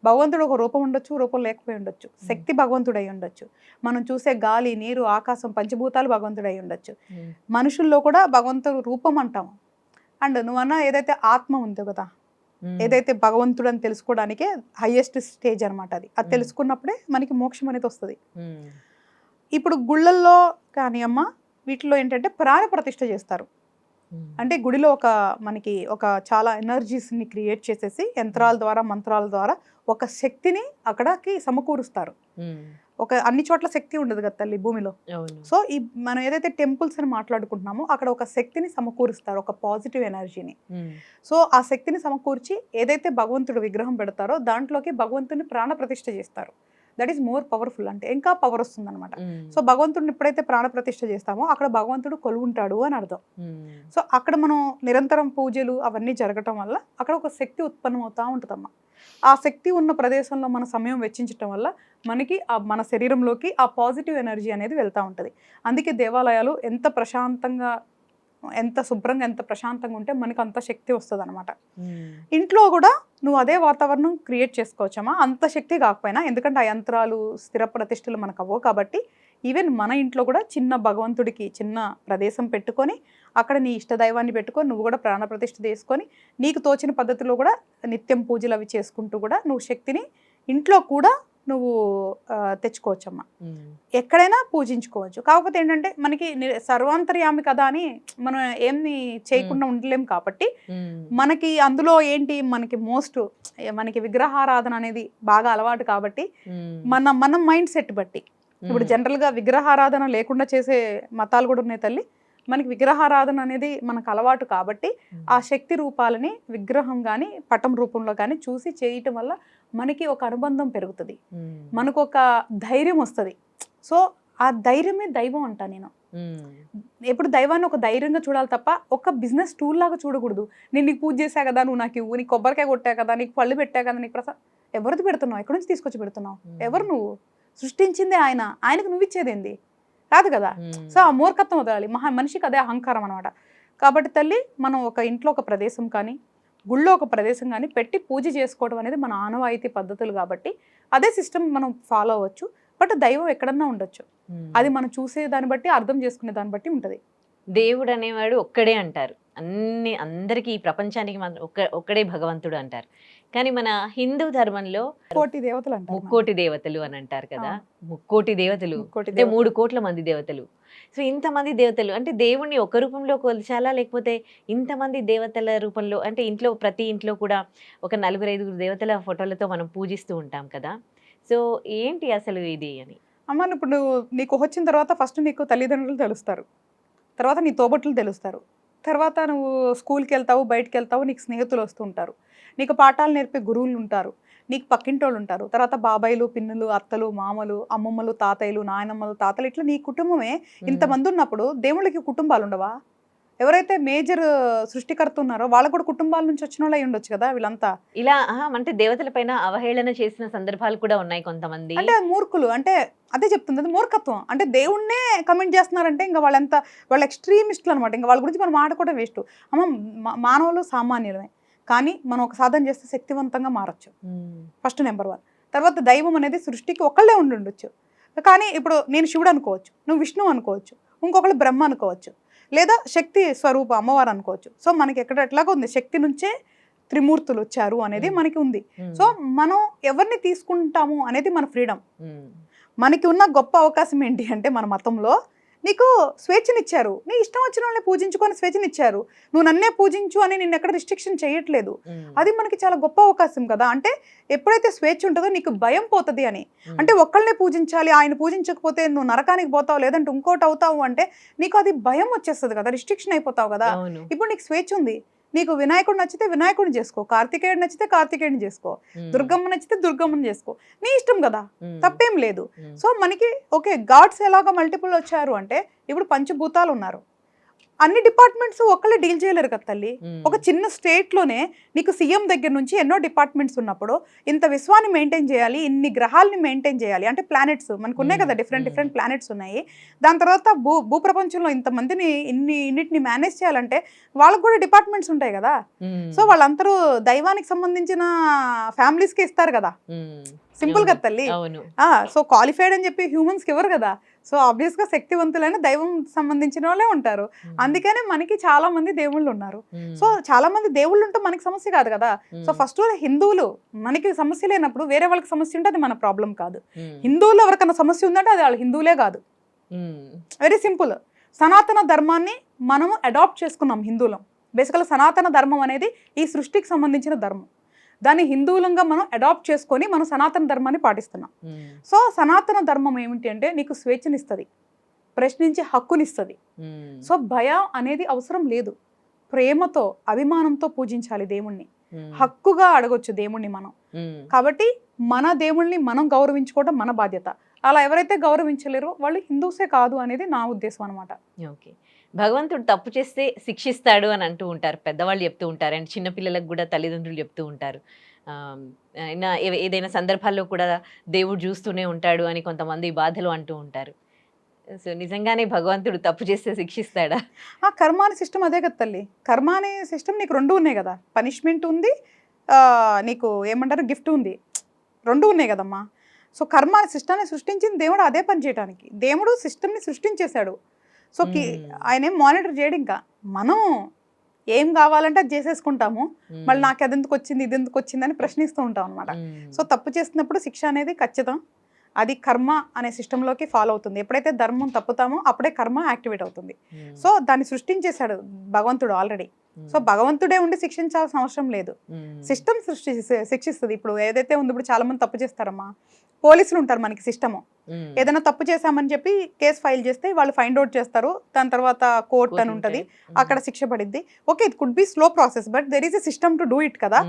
భగవంతుడు ఒక రూపం ఉండొచ్చు, రూపం లేకపోయి ఉండొచ్చు, శక్తి భగవంతుడు అయి ఉండొచ్చు, మనం చూసే గాలి, నీరు, ఆకాశం, పంచభూతాలు భగవంతుడు అయి ఉండొచ్చు. మనుషుల్లో కూడా భగవంతుడు రూపం అంటాము. అండ్ నువ్వన్నా ఏదైతే ఆత్మ ఉందో కదా, ఏదైతే భగవంతుడు అని తెలుసుకోవడానికే హైయెస్ట్ స్టేజ్ అనమాట. అది తెలుసుకున్నప్పుడే మనకి మోక్షం అనేది వస్తుంది. ఇప్పుడు గుళ్ళల్లో కానీ అమ్మ వీటిలో ఏంటంటే ప్రాణ ప్రతిష్ఠ చేస్తారు. అంటే గుడిలో మనకి ఒక చాలా ఎనర్జీస్ని క్రియేట్ చేసేసి యంత్రాల ద్వారా, మంత్రాల ద్వారా ఒక శక్తిని అక్కడికి సమకూరుస్తారు. ఒక అన్ని చోట్ల శక్తి ఉండదు కదా తల్లి భూమిలో. సో మనం ఏదైతే టెంపుల్స్ అని మాట్లాడుకుంటున్నామో అక్కడ ఒక శక్తిని సమకూరుస్తారు, ఒక పాజిటివ్ ఎనర్జీని. సో ఆ శక్తిని సమకూర్చి ఏదైతే భగవంతుడు విగ్రహం పెడతారో దాంట్లోకి భగవంతుని ప్రాణ ప్రతిష్ఠ చేస్తారు. దట్ ఈస్ మోర్ పవర్ఫుల్, అంటే ఇంకా పవర్ వస్తుంది అనమాట. సో భగవంతుడిని ఎప్పుడైతే ప్రాణప్రతిష్ఠ చేస్తామో అక్కడ భగవంతుడు కొలువుంటాడు అని అర్థం. సో అక్కడ మనం నిరంతరం పూజలు అవన్నీ జరగటం వల్ల అక్కడ ఒక శక్తి ఉత్పన్నం అవుతూ ఉంటుందమ్మా. ఆ శక్తి ఉన్న ప్రదేశంలో మన సమయం వెచ్చించటం వల్ల మనకి మన శరీరంలోకి ఆ పాజిటివ్ ఎనర్జీ అనేది వెళ్తూ ఉంటుంది. అందుకే దేవాలయాలు ఎంత ప్రశాంతంగా, ఎంత శుభ్రంగా, ఎంత ప్రశాంతంగా ఉంటే మనకు అంత శక్తి వస్తుంది అనమాట. ఇంట్లో కూడా నువ్వు అదే వాతావరణం క్రియేట్ చేసుకోవచ్చమ్మా, అంత శక్తి కాకపోయినా, ఎందుకంటే ఆ యంత్రాలు స్థిర ప్రతిష్టలు మనకు అవ్వవు కాబట్టి. ఈవెన్ మన ఇంట్లో కూడా చిన్న భగవంతుడికి చిన్న ప్రదేశం పెట్టుకొని అక్కడ నీ ఇష్టదైవాన్ని పెట్టుకొని నువ్వు కూడా ప్రాణప్రతిష్ఠ చేసుకొని నీకు తోచిన పద్ధతిలో కూడా నిత్యం పూజలు అవి చేసుకుంటూ కూడా నువ్వు శక్తిని ఇంట్లో కూడా నువ్వు తెచ్చుకోవచ్చమ్మా. ఎక్కడైనా పూజించుకోవచ్చు. కాకపోతే ఏంటంటే మనకి సర్వాంతర్యామి కదా అని మనం ఏమి చేయకుండా ఉండలేం కాబట్టి మనకి అందులో ఏంటి, మనకి విగ్రహారాధన అనేది బాగా అలవాటు కాబట్టి మన మైండ్ సెట్ బట్టి. ఇప్పుడు జనరల్గా విగ్రహారాధన లేకుండా చేసే మతాలు కూడా ఉన్నాయి తల్లి. మనకి విగ్రహారాధన అనేది మనకు అలవాటు కాబట్టి ఆ శక్తి రూపాలని విగ్రహం కానీ పటం రూపంలో కానీ చూసి చేయటం వల్ల మనకి ఒక అనుబంధం పెరుగుతుంది, మనకు ఒక ధైర్యం వస్తుంది. సో ఆ ధైర్యమే దైవం అంటా నేను. ఎప్పుడు దైవాన్ని ఒక ధైర్యంగా చూడాలి తప్ప ఒక బిజినెస్ టూల్ లాగా చూడకూడదు. నేను నీకు పూజ చేశా కదా, నువ్వు నాకు ఇవ్వు, నీకు కొబ్బరికాయ కొట్టా కదా, నీకు పళ్ళు పెట్టా కదా, నీకు ఎవరిది పెడుతున్నావు, ఎక్కడి నుంచి తీసుకొచ్చి పెడుతున్నావు, ఎవరు నువ్వు, సృష్టించిందే ఆయన, ఆయనకు నువ్వు ఇచ్చేదేంది కాదు కదా. సో ఆ మూర్ఖత్వం వదలాలి, మనిషికి అదే అహంకారం అనమాట. కాబట్టి తల్లి మనం ఒక ఇంట్లో ఒక ప్రదేశం కానీ గుళ్ళో ఒక ప్రదేశం కానీ పెట్టి పూజ చేసుకోవడం అనేది మన ఆనవాయితీ పద్ధతులు కాబట్టి అదే సిస్టమ్ మనం ఫాలో అవ్వచ్చు. బట్ దైవం ఎక్కడన్నా ఉండొచ్చు, అది మనం చూసే దాన్ని బట్టి అర్థం చేసుకునే దాన్ని బట్టి ఉంటుంది. దేవుడు అనేవాడు ఒక్కడే అంటారు, అందరికీ ఈ ప్రపంచానికి ఒక్కడే భగవంతుడు అంటారు. కానీ మన హిందూ ధర్మంలో కోటి దేవతలు అంటారు, ముక్కోటి దేవతలు అని అంటారు కదా. ముక్కోటి దేవతలు అంటే 3 కోట్ల మంది దేవతలు. సో ఇంతమంది దేవతలు అంటే దేవుణ్ణి ఒక రూపంలో కొలిచాలా, లేకపోతే ఇంతమంది దేవతల రూపంలో, అంటే ఇంట్లో ప్రతి ఇంట్లో కూడా ఒక 4-5 దేవతల ఫోటోలతో మనం పూజిస్తూ ఉంటాం కదా. సో ఏంటి అసలు ఇది అని అమ్మ. ఇప్పుడు నీకు వచ్చిన తర్వాత ఫస్ట్ నీకు తల్లిదండ్రులు తెలుస్తారు, తర్వాత నీ తోబట్టులు తెలుస్తారు, తర్వాత నువ్వు స్కూల్కి వెళ్తావు, బయటకు వెళ్తావు, నీకు స్నేహితులు వస్తూ ఉంటారు, నీకు పాఠాలు నేర్పే గురువులు ఉంటారు, నీకు పక్కింటోళ్ళు ఉంటారు, తర్వాత బాబాయిలు, పిన్నులు, అత్తలు, మామలు, అమ్మమ్మలు, తాతయ్యలు, నాయనమ్మలు, తాతలు, ఇట్లా నీ కుటుంబమే ఇంతమంది ఉన్నప్పుడు దేవుళ్ళకి కుటుంబాలు ఉండవా? ఎవరైతే మేజర్ సృష్టికర్త ఉన్నారో వాళ్ళకు కూడా కుటుంబాల నుంచి వచ్చిన వాళ్ళు అయి ఉండొచ్చు కదా వీళ్ళంతా. ఇలా అంటే దేవతల పైన అవహేళన చేసిన సందర్భాలు కూడా ఉన్నాయి కొంతమంది. అంటే మూర్ఖులు, అంటే అదే చెప్తుంది, అది మూర్ఖత్వం. అంటే దేవుణ్ణే కమెంట్ చేస్తున్నారంటే ఇంకా వాళ్ళ ఎక్స్ట్రీమిస్టులు అనమాట. ఇంకా వాళ్ళ గురించి మనం ఆడుకోవడం వేస్ట్. అమ్మ, మానవులు సామాన్యులమే, కానీ మనం ఒక సాధన చేస్తే శక్తివంతంగా మారచ్చు. First number 1. తర్వాత దైవం అనేది సృష్టికి ఒకళ్ళే ఉండొచ్చు, కానీ ఇప్పుడు నేను శివుడు అనుకోవచ్చు, నువ్వు విష్ణువు అనుకోవచ్చు, ఇంకొకళ్ళు బ్రహ్మ అనుకోవచ్చు, లేదా శక్తి స్వరూప అమ్మవారు అనుకోవచ్చు. సో మనకి ఎట్లాగో ఉంది, శక్తి నుంచే త్రిమూర్తులు వచ్చారు అనేది మనకి ఉంది. సో మనం ఎవరిని తీసుకుంటాము అనేది మన ఫ్రీడమ్. మనకి ఉన్న గొప్ప అవకాశం ఏంటి అంటే మన మతంలో నీకు స్వేచ్ఛనిచ్చారు, నీ ఇష్టం వచ్చిన వాళ్ళని పూజించుకొని స్వేచ్ఛనిచ్చారు. నువ్వు నన్నే పూజించు అని నిన్ను ఎక్కడ రిస్ట్రిక్షన్ చేయట్లేదు. అది మనకి చాలా గొప్ప అవకాశం కదా. అంటే ఎప్పుడైతే స్వేచ్ఛ ఉంటుందో నీకు భయం పోతుంది అని. అంటే ఒక్కళ్ళనే పూజించాలి, ఆయన పూజించకపోతే నువ్వు నరకానికి పోతావు, లేదంటే ఇంకోటి అవుతావు అంటే నీకు అది భయం వచ్చేస్తుంది కదా, రిస్ట్రిక్షన్ అయిపోతావు కదా. ఇప్పుడు నీకు స్వేచ్ఛ ఉంది, నీకు వినాయకుడు నచ్చితే వినాయకుడిని చేసుకో, కార్తికేయుడు నచ్చితే కార్తికేయుడిని చేసుకో, దుర్గమ్మ నచ్చితే దుర్గమ్మని చేసుకో, నీ ఇష్టం కదా, తప్పేం లేదు. సో మనకి ఓకే, గాడ్స్ ఎలాగా మల్టిపుల్ వచ్చారు అంటే ఇప్పుడు పంచభూతాలు ఉన్నారు, అన్ని డిపార్ట్మెంట్స్ ఒక్కళ్ళే డీల్ చేయలేరు కదా తల్లి. ఒక చిన్న స్టేట్లోనే నీకు సీఎం దగ్గర నుంచి ఎన్నో డిపార్ట్మెంట్స్ ఉన్నప్పుడు ఇంత విశ్వాన్ని మెయింటైన్ చేయాలి, ఇన్ని గ్రహాలని మెయింటైన్ చేయాలి అంటే ప్లానెట్స్ మనకు ఉన్నాయి కదా, డిఫరెంట్ ప్లానెట్స్ ఉన్నాయి. దాని తర్వాత భూప్రపంచంలో ఇంతమందిని ఇన్నిటిని మేనేజ్ చేయాలంటే వాళ్ళకు కూడా డిపార్ట్మెంట్స్ ఉంటాయి కదా. సో వాళ్ళందరూ దైవానికి సంబంధించిన ఫ్యామిలీస్కి ఇస్తారు కదా, సింపుల్ కదా తల్లి. సో క్వాలిఫైడ్ అని చెప్పి హ్యూమన్స్కి ఇవ్వరు కదా. సో ఆబ్వియస్గా శక్తివంతులైన దైవం సంబంధించిన వాళ్ళే ఉంటారు. అందుకనే మనకి చాలా మంది దేవుళ్ళు ఉన్నారు. సో చాలా మంది దేవుళ్ళు ఉంటే మనకి సమస్య కాదు కదా. సో ఫస్ట్ హిందువులు మనకి సమస్య లేనప్పుడు వేరే వాళ్ళకి సమస్య ఉంటే అది మన ప్రాబ్లం కాదు. హిందువులు ఎవరికైనా సమస్య ఉందంటే అది వాళ్ళు హిందువులే కాదు. Very simple. సనాతన ధర్మాన్ని మనం అడాప్ట్ చేసుకున్నాం హిందువులం. బేసికల్గా సనాతన ధర్మం అనేది ఈ సృష్టికి సంబంధించిన ధర్మం. దాన్ని హిందువులంగా మనం అడాప్ట్ చేసుకొని మనం సనాతన ధర్మాన్ని పాటిస్తున్నాం. సో సనాతన ధర్మం ఏమిటి అంటే నీకు స్వేచ్ఛనిస్తుంది, ప్రశ్నించే హక్కునిస్తుంది. సో భయం అనేది అవసరం లేదు, ప్రేమతో అభిమానంతో పూజించాలి దేవుణ్ణి, హక్కుగా అడగొచ్చు దేవుణ్ణి మనం. కాబట్టి మన దేవుళ్ళని మనం గౌరవించుకోవడం మన బాధ్యత. అలా ఎవరైతే గౌరవించలేరో వాళ్ళు హిందూసే కాదు అనేది నా ఉద్దేశం అనమాట. ఓకే. భగవంతుడు తప్పు చేస్తే శిక్షిస్తాడు అని అంటూ ఉంటారు. పెద్దవాళ్ళు చెప్తూ ఉంటారు. అండ్ చిన్న పిల్లలకు కూడా తల్లిదండ్రులు చెప్తూ ఉంటారు. అయినా ఏదైనా సందర్భాల్లో కూడా దేవుడు చూస్తూనే ఉంటాడు అని కొంతమంది బాధలు అంటూ ఉంటారు. సో నిజంగానే భగవంతుడు తప్పు చేస్తే శిక్షిస్తాడా? ఆ కర్మ అనే సిస్టమ్ అదే కదా తల్లి. కర్మ అనే సిస్టమ్ నీకు 2 ఉన్నాయి కదా. పనిష్మెంట్ ఉంది, నీకు ఏమంటారు గిఫ్ట్ ఉంది. 2 ఉన్నాయి కదమ్మా. సో కర్మ అనే సిస్టమ్ని సృష్టించింది దేవుడు అదే పని చేయడానికి. దేవుడు సిస్టమ్ని సృష్టించేశాడు. సో ఆయన ఏం మానిటర్ చేయడు. ఇంకా మనం ఏం కావాలంటే అది చేసేసుకుంటాము. మళ్ళీ నాకు అది ఎందుకు వచ్చింది, ఇది ఎందుకు వచ్చింది అని ప్రశ్నిస్తూ ఉంటాం అనమాట. సో తప్పు చేస్తున్నప్పుడు శిక్ష అనేది ఖచ్చితం. అది కర్మ అనే సిస్టంలోకి ఫాలో అవుతుంది. ఎప్పుడైతే ధర్మం తప్పుతామో అప్పుడే కర్మ యాక్టివేట్ అవుతుంది. సో దాన్ని సృష్టించేశాడు భగవంతుడు ఆల్రెడీ. సో భగవంతుడే ఉండి శిక్షించాల్సిన అవసరం లేదు. సిస్టమ్ శిక్షిస్తుంది. ఇప్పుడు ఏదైతే ఉంది, ఇప్పుడు చాలా మంది తప్పు చేస్తారమ్మా. పోలీసులు ఉంటారు మనకి సిస్టము. ఏదైనా తప్పు చేశామని చెప్పి కేసు ఫైల్ చేస్తే వాళ్ళు ఫైండ్ అవుట్ చేస్తారు. దాని తర్వాత కోర్ట్ అని ఉంటుంది, అక్కడ శిక్ష పడిద్ది. Okay, it could be slow process, but there is a system to do it కదా.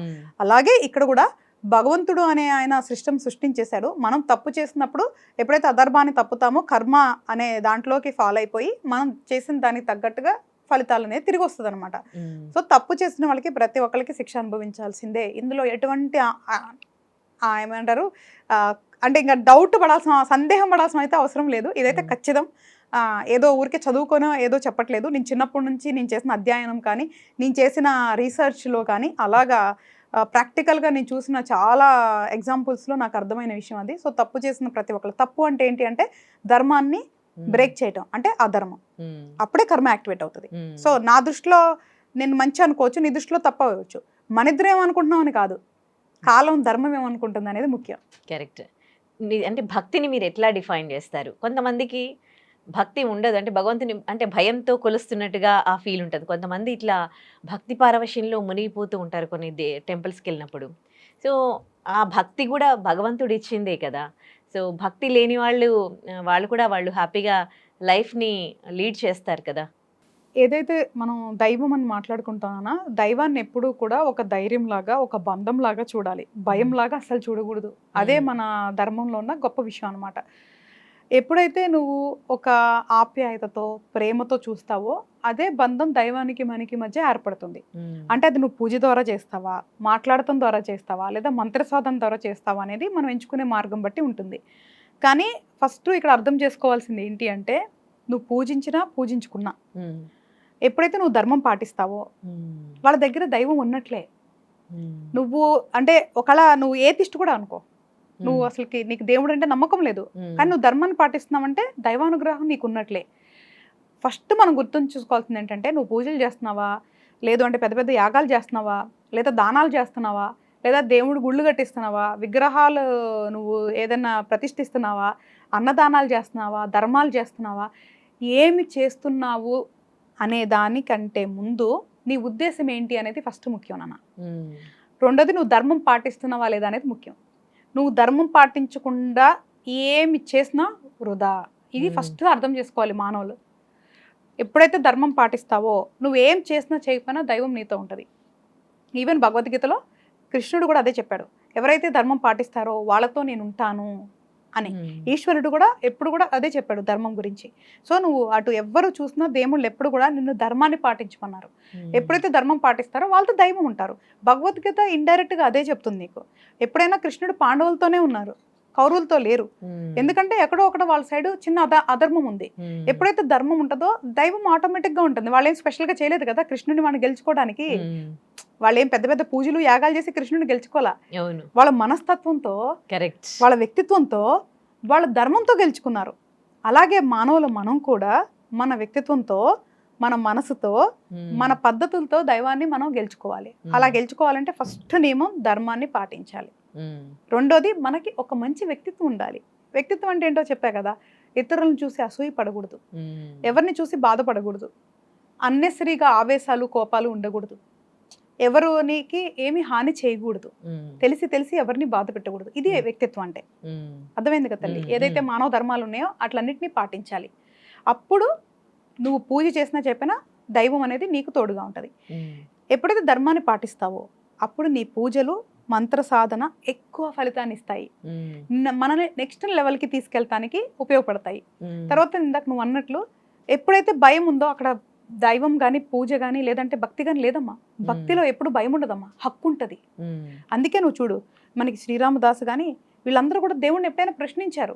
అలాగే ఇక్కడ కూడా భగవంతుడు అనే ఆయన సిస్టమ్ సృష్టించేశాడు. మనం తప్పు చేసినప్పుడు ఎప్పుడైతే అధర్మాన్ని తప్పుతామో కర్మ అనే దాంట్లోకి ఫాలో అయిపోయి మనం చేసిన దానికి తగ్గట్టుగా ఫలితాలు అనేది తిరిగి వస్తుంది అనమాట. సో తప్పు చేసిన వాళ్ళకి ప్రతి ఒక్కరికి శిక్ష అనుభవించాల్సిందే. ఇందులో ఎటువంటి ఏమంటారు అంటే ఇంకా డౌట్ పడాల్సిన, సందేహం పడాల్సిన అయితే అవసరం లేదు. ఇదైతే ఖచ్చితం. ఏదో ఊరికే చదువుకోనో ఏదో చెప్పట్లేదు. నేను చిన్నప్పటి నుంచి నేను చేసిన అధ్యయనం కానీ, నేను చేసిన రీసెర్చ్లో కానీ, అలాగా ప్రాక్టికల్గా నేను చూసిన చాలా ఎగ్జాంపుల్స్లో నాకు అర్థమైన విషయం అది. సో తప్పు చేసిన ప్రతి ఒక్కరు, తప్పు అంటే ఏంటి అంటే ధర్మాన్ని బ్రేక్ చేయటం అంటే అధర్మం. అప్పుడే కర్మ యాక్టివేట్ అవుతుంది. సో నా దృష్టిలో నేను మంచి అనుకోవచ్చు, నీ దృష్టిలో తప్పు అవ్వచ్చు. మన ఇద్దరు ఏమనుకుంటున్నాం అని కాదు, కాలం ధర్మం ఏమనుకుంటుంది అనేది ముఖ్యం. కరెక్ట్. అంటే భక్తిని మీరు ఎట్లా డిఫైన్ చేస్తారు? కొంతమందికి భక్తి ఉండదు, అంటే భగవంతుని అంటే భయంతో కొలుస్తున్నట్టుగా ఆ ఫీల్ ఉంటుంది. కొంతమంది ఇట్లా భక్తి పారవశ్యంలో మునిగిపోతూ ఉంటారు కొన్ని టెంపుల్స్కి వెళ్ళినప్పుడు. సో ఆ భక్తి కూడా భగవంతుడు ఇచ్చిందే కదా. సో భక్తి లేని వాళ్ళు కూడా వాళ్ళు హ్యాపీగా లైఫ్ని లీడ్ చేస్తారు కదా. ఏదైతే మనం దైవం అని మాట్లాడుకుంటామన్నా, దైవాన్ని ఎప్పుడూ కూడా ఒక ధైర్యం లాగా, ఒక బంధం లాగా చూడాలి. భయం లాగా అసలు చూడకూడదు. అదే మన ధర్మంలో ఉన్న గొప్ప విషయం అనమాట. ఎప్పుడైతే నువ్వు ఒక ఆప్యాయతతో ప్రేమతో చూస్తావో అదే బంధం దైవానికి మనకి మధ్య ఏర్పడుతుంది. అంటే అది నువ్వు పూజ ద్వారా చేస్తావా, మాట్లాడటం ద్వారా చేస్తావా, లేదా మంత్రసాధన ద్వారా చేస్తావా అనేది మనం ఎంచుకునే మార్గం బట్టి ఉంటుంది. కానీ ఫస్ట్ ఇక్కడ అర్థం చేసుకోవాల్సింది ఏంటి అంటే, నువ్వు పూజించినా పూజించుకున్నా ఎప్పుడైతే నువ్వు ధర్మం పాటిస్తావో వాళ్ళ దగ్గర దైవం ఉన్నట్లే. నువ్వు అంటే ఒకవేళ నువ్వు ఏతిష్టి కూడా అనుకో, నువ్వు అసలుకి నీకు దేవుడు అంటే నమ్మకం లేదు, కానీ నువ్వు ధర్మాన్ని పాటిస్తున్నావంటే దైవానుగ్రహం నీకు ఉన్నట్లే. ఫస్ట్ మనం గుర్తుంచుకోవాల్సింది ఏంటంటే, నువ్వు పూజలు చేస్తున్నావా, లేదు అంటే పెద్ద పెద్ద యాగాలు చేస్తున్నావా, లేదా దానాలు చేస్తున్నావా, లేదా దేవుడు గుళ్ళు కట్టిస్తున్నావా, విగ్రహాలు నువ్వు ఏదైనా ప్రతిష్ఠిస్తున్నావా, అన్నదానాలు చేస్తున్నావా, ధర్మాలు చేస్తున్నావా, ఏమి చేస్తున్నావు అనే దానికంటే ముందు నీ ఉద్దేశం ఏంటి అనేది ఫస్ట్ ముఖ్యం నాన్న. రెండోది నువ్వు ధర్మం పాటిస్తున్నావా లేదా అనేది ముఖ్యం. నువ్వు ధర్మం పాటించకుండా ఏమి చేసినా వృధా. ఇది ఫస్ట్ అర్థం చేసుకోవాలి మానవులు. ఎప్పుడైతే ధర్మం పాటిస్తావో నువ్వు ఏం చేసినా చేయకపోయినా దైవం నీతో ఉంటుంది. ఈవెన్ భగవద్గీతలో కృష్ణుడు కూడా అదే చెప్పాడు, ఎవరైతే ధర్మం పాటిస్తారో వాళ్ళతో నేను ఉంటాను అని. ఈశ్వరుడు కూడా ఎప్పుడు కూడా అదే చెప్పాడు ధర్మం గురించి. సో నువ్వు అటు ఎవ్వరు చూసినా దేవుళ్ళు ఎప్పుడు కూడా నిన్ను ధర్మాన్ని పాటించమన్నారు. ఎప్పుడైతే ధర్మం పాటిస్తారో వాళ్ళతో దైవం ఉంటారు. భగవద్గీత ఇండైరెక్ట్గా అదే చెప్తుంది నీకు. ఎప్పుడైనా కృష్ణుడు పాండవులతోనే ఉన్నారు, కౌరవులతో లేరు. ఎందుకంటే ఎక్కడో ఒకటి వాళ్ళ సైడ్ చిన్న అధర్మం ఉంది. ఎప్పుడైతే ధర్మం ఉంటుందో దైవం ఆటోమేటిక్గా ఉంటుంది. వాళ్ళు ఏం స్పెషల్గా చేయలేదు కదా కృష్ణుడిని మనం గెలుచుకోవడానికి. వాళ్ళు ఏం పెద్ద పెద్ద పూజలు యాగాలు చేసి కృష్ణుడిని గెలుచుకోవాలా. వాళ్ళ మనస్తత్వంతో, వాళ్ళ వ్యక్తిత్వంతో, వాళ్ళ ధర్మంతో గెలుచుకున్నారు. అలాగే మానవులు మనం కూడా మన వ్యక్తిత్వంతో, మన మనసుతో, మన పద్ధతులతో దైవాన్ని మనం గెలుచుకోవాలి. అలా గెలుచుకోవాలంటే ఫస్ట్ నియమం ధర్మాన్ని పాటించాలి. రెండోది మనకి ఒక మంచి వ్యక్తిత్వం ఉండాలి. వ్యక్తిత్వం అంటే ఏంటో చెప్పా కదా, ఇతరులను చూసి అసూయ పడకూడదు, ఎవరిని చూసి బాధపడకూడదు, అన్నెసరిగా ఆవేశాలు కోపాలు ఉండకూడదు, ఎవరికి ఏమి హాని చేయకూడదు, తెలిసి ఎవరిని బాధ పెట్టకూడదు. ఇది వ్యక్తిత్వం అంటే. అర్థమైంది కదా తల్లి? ఏదైతే మానవ ధర్మాలు ఉన్నాయో అట్లన్నిటినీ పాటించాలి. అప్పుడు నువ్వు పూజ చేసినా చెప్పినా దైవం అనేది నీకు తోడుగా ఉంటుంది. ఎప్పుడైతే ధర్మాన్ని పాటిస్తావో అప్పుడు నీ పూజలు మంత్ర సాధన ఎక్కువ ఫలితాన్ని ఇస్తాయి. మనని నెక్స్ట్ లెవెల్కి తీసుకెళ్ళటానికి ఉపయోగపడతాయి. తర్వాత ఇందాక నువ్వు అన్నట్లు ఎప్పుడైతే భయం ఉందో అక్కడ దైవం కానీ పూజ కానీ లేదంటే భక్తి కానీ లేదమ్మా. భక్తిలో ఎప్పుడు భయం ఉండదమ్మా, హక్కు ఉంటుంది. అందుకే నువ్వు చూడు, మనకి శ్రీరామదాసు కానీ వీళ్ళందరూ కూడా దేవుణ్ణి ఎప్పుడైనా ప్రశ్నించారు,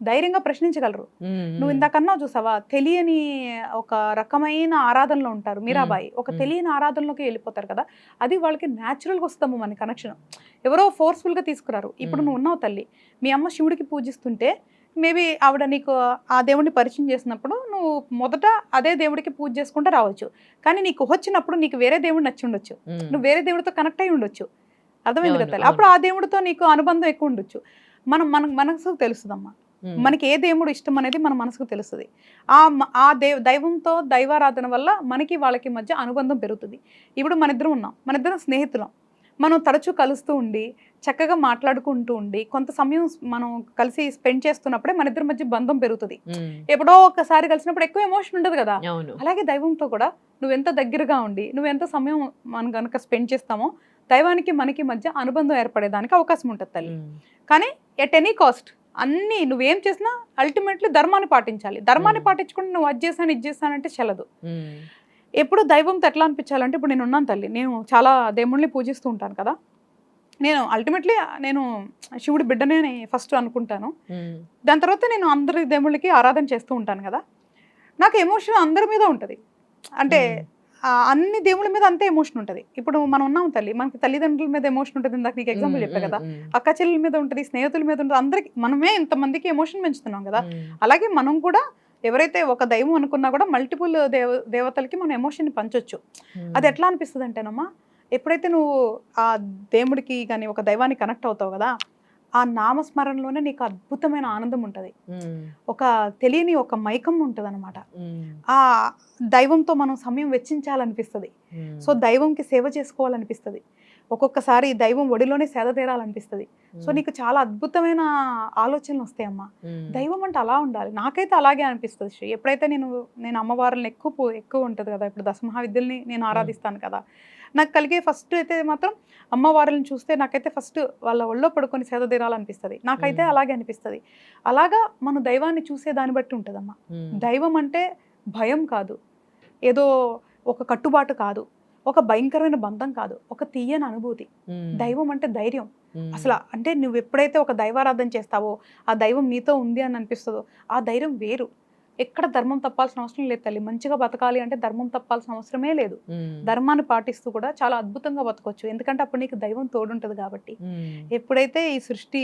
ధైర్యంగా ప్రశ్నించగలరు. నువ్వు ఇందాకన్నావు చూసావా, తెలియని ఒక రకమైన ఆరాధనలో ఉంటారు. మీరాబాయి ఒక తెలియని ఆరాధనలోకి వెళ్ళిపోతారు కదా, అది వాళ్ళకి న్యాచురల్గా వస్తాము మన కనెక్షన్. ఎవరో ఫోర్స్ఫుల్గా తీసుకురారు. ఇప్పుడు నువ్వు ఉన్నావు తల్లి, మీ అమ్మ శివుడికి పూజిస్తుంటే మేబీ ఆవిడ నీకు ఆ దేవుడిని పరిచయం చేసినప్పుడు నువ్వు మొదట అదే దేవుడికి పూజ చేసుకుంటూ రావచ్చు. కానీ నీకు వచ్చినప్పుడు నీకు వేరే దేవుడు నచ్చి ఉండొచ్చు, నువ్వు వేరే దేవుడితో కనెక్ట్ అయి ఉండొచ్చు. అర్థమైంది కదా తల్లి? అప్పుడు ఆ దేవుడితో నీకు అనుబంధం ఎక్కువ ఉండొచ్చు. మన మనసుకు తెలుస్తుందమ్మా, మనకి ఏ దేవుడు ఇష్టం అనేది మన మనసుకు తెలుస్తుంది. ఆ దైవంతో దైవారాధన వల్ల మనకి వాళ్ళకి మధ్య అనుబంధం పెరుగుతుంది. ఇప్పుడు మన ఇద్దరం ఉన్నాం, మన ఇద్దరం స్నేహితులం. మనం తరచూ కలుస్తూ ఉండి చక్కగా మాట్లాడుకుంటూ ఉండి కొంత సమయం మనం కలిసి స్పెండ్ చేస్తున్నప్పుడే మన ఇద్దరి మధ్య బంధం పెరుగుతుంది. ఎప్పుడో ఒకసారి కలిసినప్పుడు ఎక్కువ ఎమోషన్ ఉండదు కదా. అలాగే దైవంతో కూడా నువ్వెంత దగ్గరగా ఉండి నువ్వెంత సమయం మనం కనుక స్పెండ్ చేస్తామో దైవానికి మనకి మధ్య అనుబంధం ఏర్పడేదానికి అవకాశం ఉంటుంది తల్లి. కానీ ఎట్ ఎనీ కాస్ట్ అన్నీ నువ్వేం చేసినా అల్టిమేట్లీ ధర్మాన్ని పాటించాలి. ధర్మాన్ని పాటించుకుంటే నువ్వు అది చేశాను ఇది చేశానంటే చెల్లదు. ఎప్పుడు దైవంతో ఎట్లా అనిపించాలంటే, ఇప్పుడు నేను ఉన్నాను తల్లి, నేను చాలా దేవుళ్ళని పూజిస్తూ ఉంటాను కదా, నేను అల్టిమేట్లీ నేను శివుడి బిడ్డనే ఫస్ట్ అనుకుంటాను. దాని తర్వాత నేను అందరి దేవుళ్ళకి ఆరాధన చేస్తూ ఉంటాను కదా, నాకు ఎమోషన్ అందరి మీద ఉంటుంది. అంటే అన్ని దేవుళ్ళ మీద అంతే ఎమోషన్ ఉంటుంది. ఇప్పుడు మనం ఉన్నాం తల్లి, మనకి తల్లిదండ్రుల మీద ఎమోషన్ ఉంటుంది. ఇందాక నీకు ఎగ్జాంపుల్ చెప్పా కదా, అక్క చెల్లెల మీద ఉంటుంది, స్నేహితుల మీద ఉంటుంది. అందరికి మనమే ఇంతమందికి ఎమోషన్ పెంచుతున్నాం కదా. అలాగే మనం కూడా ఎవరైతే ఒక దైవం అనుకున్నా కూడా మల్టిపుల్ దేవతలకి మనం ఎమోషన్ పంచొచ్చు. అది ఎట్లా అనిపిస్తుంది అంటేనమ్మా, ఎప్పుడైతే నువ్వు ఆ దేవుడికి కానీ ఒక దైవానికి కనెక్ట్ అవుతావు కదా, ఆ నామస్మరణలోనే నీకు అద్భుతమైన ఆనందం ఉంటుంది. ఒక తెలియని ఒక మైకం ఉంటుంది అనమాట. ఆ దైవంతో మనం సమయం వెచ్చించాలనిపిస్తుంది. సో దైవంకి సేవ చేసుకోవాలనిపిస్తుంది. ఒక్కొక్కసారి దైవం ఒడిలోనే సేద తీరాలనిపిస్తుంది. సో నీకు చాలా అద్భుతమైన ఆలోచనలు వస్తాయమ్మా. దైవం అంటే అలా ఉండాలి. నాకైతే అలాగే అనిపిస్తుంది శ్రీ. ఎప్పుడైతే నేను అమ్మవారిని ఎక్కువ ఉంటుంది కదా, ఇప్పుడు దశమహావిద్యల్ని నేను ఆరాధిస్తాను కదా, నాకు కలిగే ఫస్ట్ అయితే మాత్రం అమ్మవారిని చూస్తే నాకైతే ఫస్ట్ వాళ్ళ ఒళ్ళో పడుకొని సేద తీరాలనిపిస్తుంది. నాకైతే అలాగే అనిపిస్తుంది. అలాగా మనం దైవాన్ని చూసే దాన్ని బట్టి ఉంటుందమ్మా. దైవం అంటే భయం కాదు, ఏదో ఒక కట్టుబాటు కాదు, ఒక భయంకరమైన బంధం కాదు, ఒక తీయని అనుభూతి. దైవం అంటే ధైర్యం. అసలు అంటే నువ్వు ఎప్పుడైతే ఒక దైవారాధన చేస్తావో ఆ దైవం నీతో ఉంది అని అనిపిస్తుందో ఆ ధైర్యం వేరు. ఎక్కడ ధర్మం తప్పాల్సిన అవసరం లేదు తల్లి. మంచిగా బతకాలి అంటే ధర్మం తప్పాల్సిన అవసరమే లేదు. ధర్మాన్ని పాటిస్తూ కూడా చాలా అద్భుతంగా బతకొచ్చు. ఎందుకంటే అప్పుడు నీకు దైవం తోడుంటది కాబట్టి. ఎప్పుడైతే ఈ సృష్టి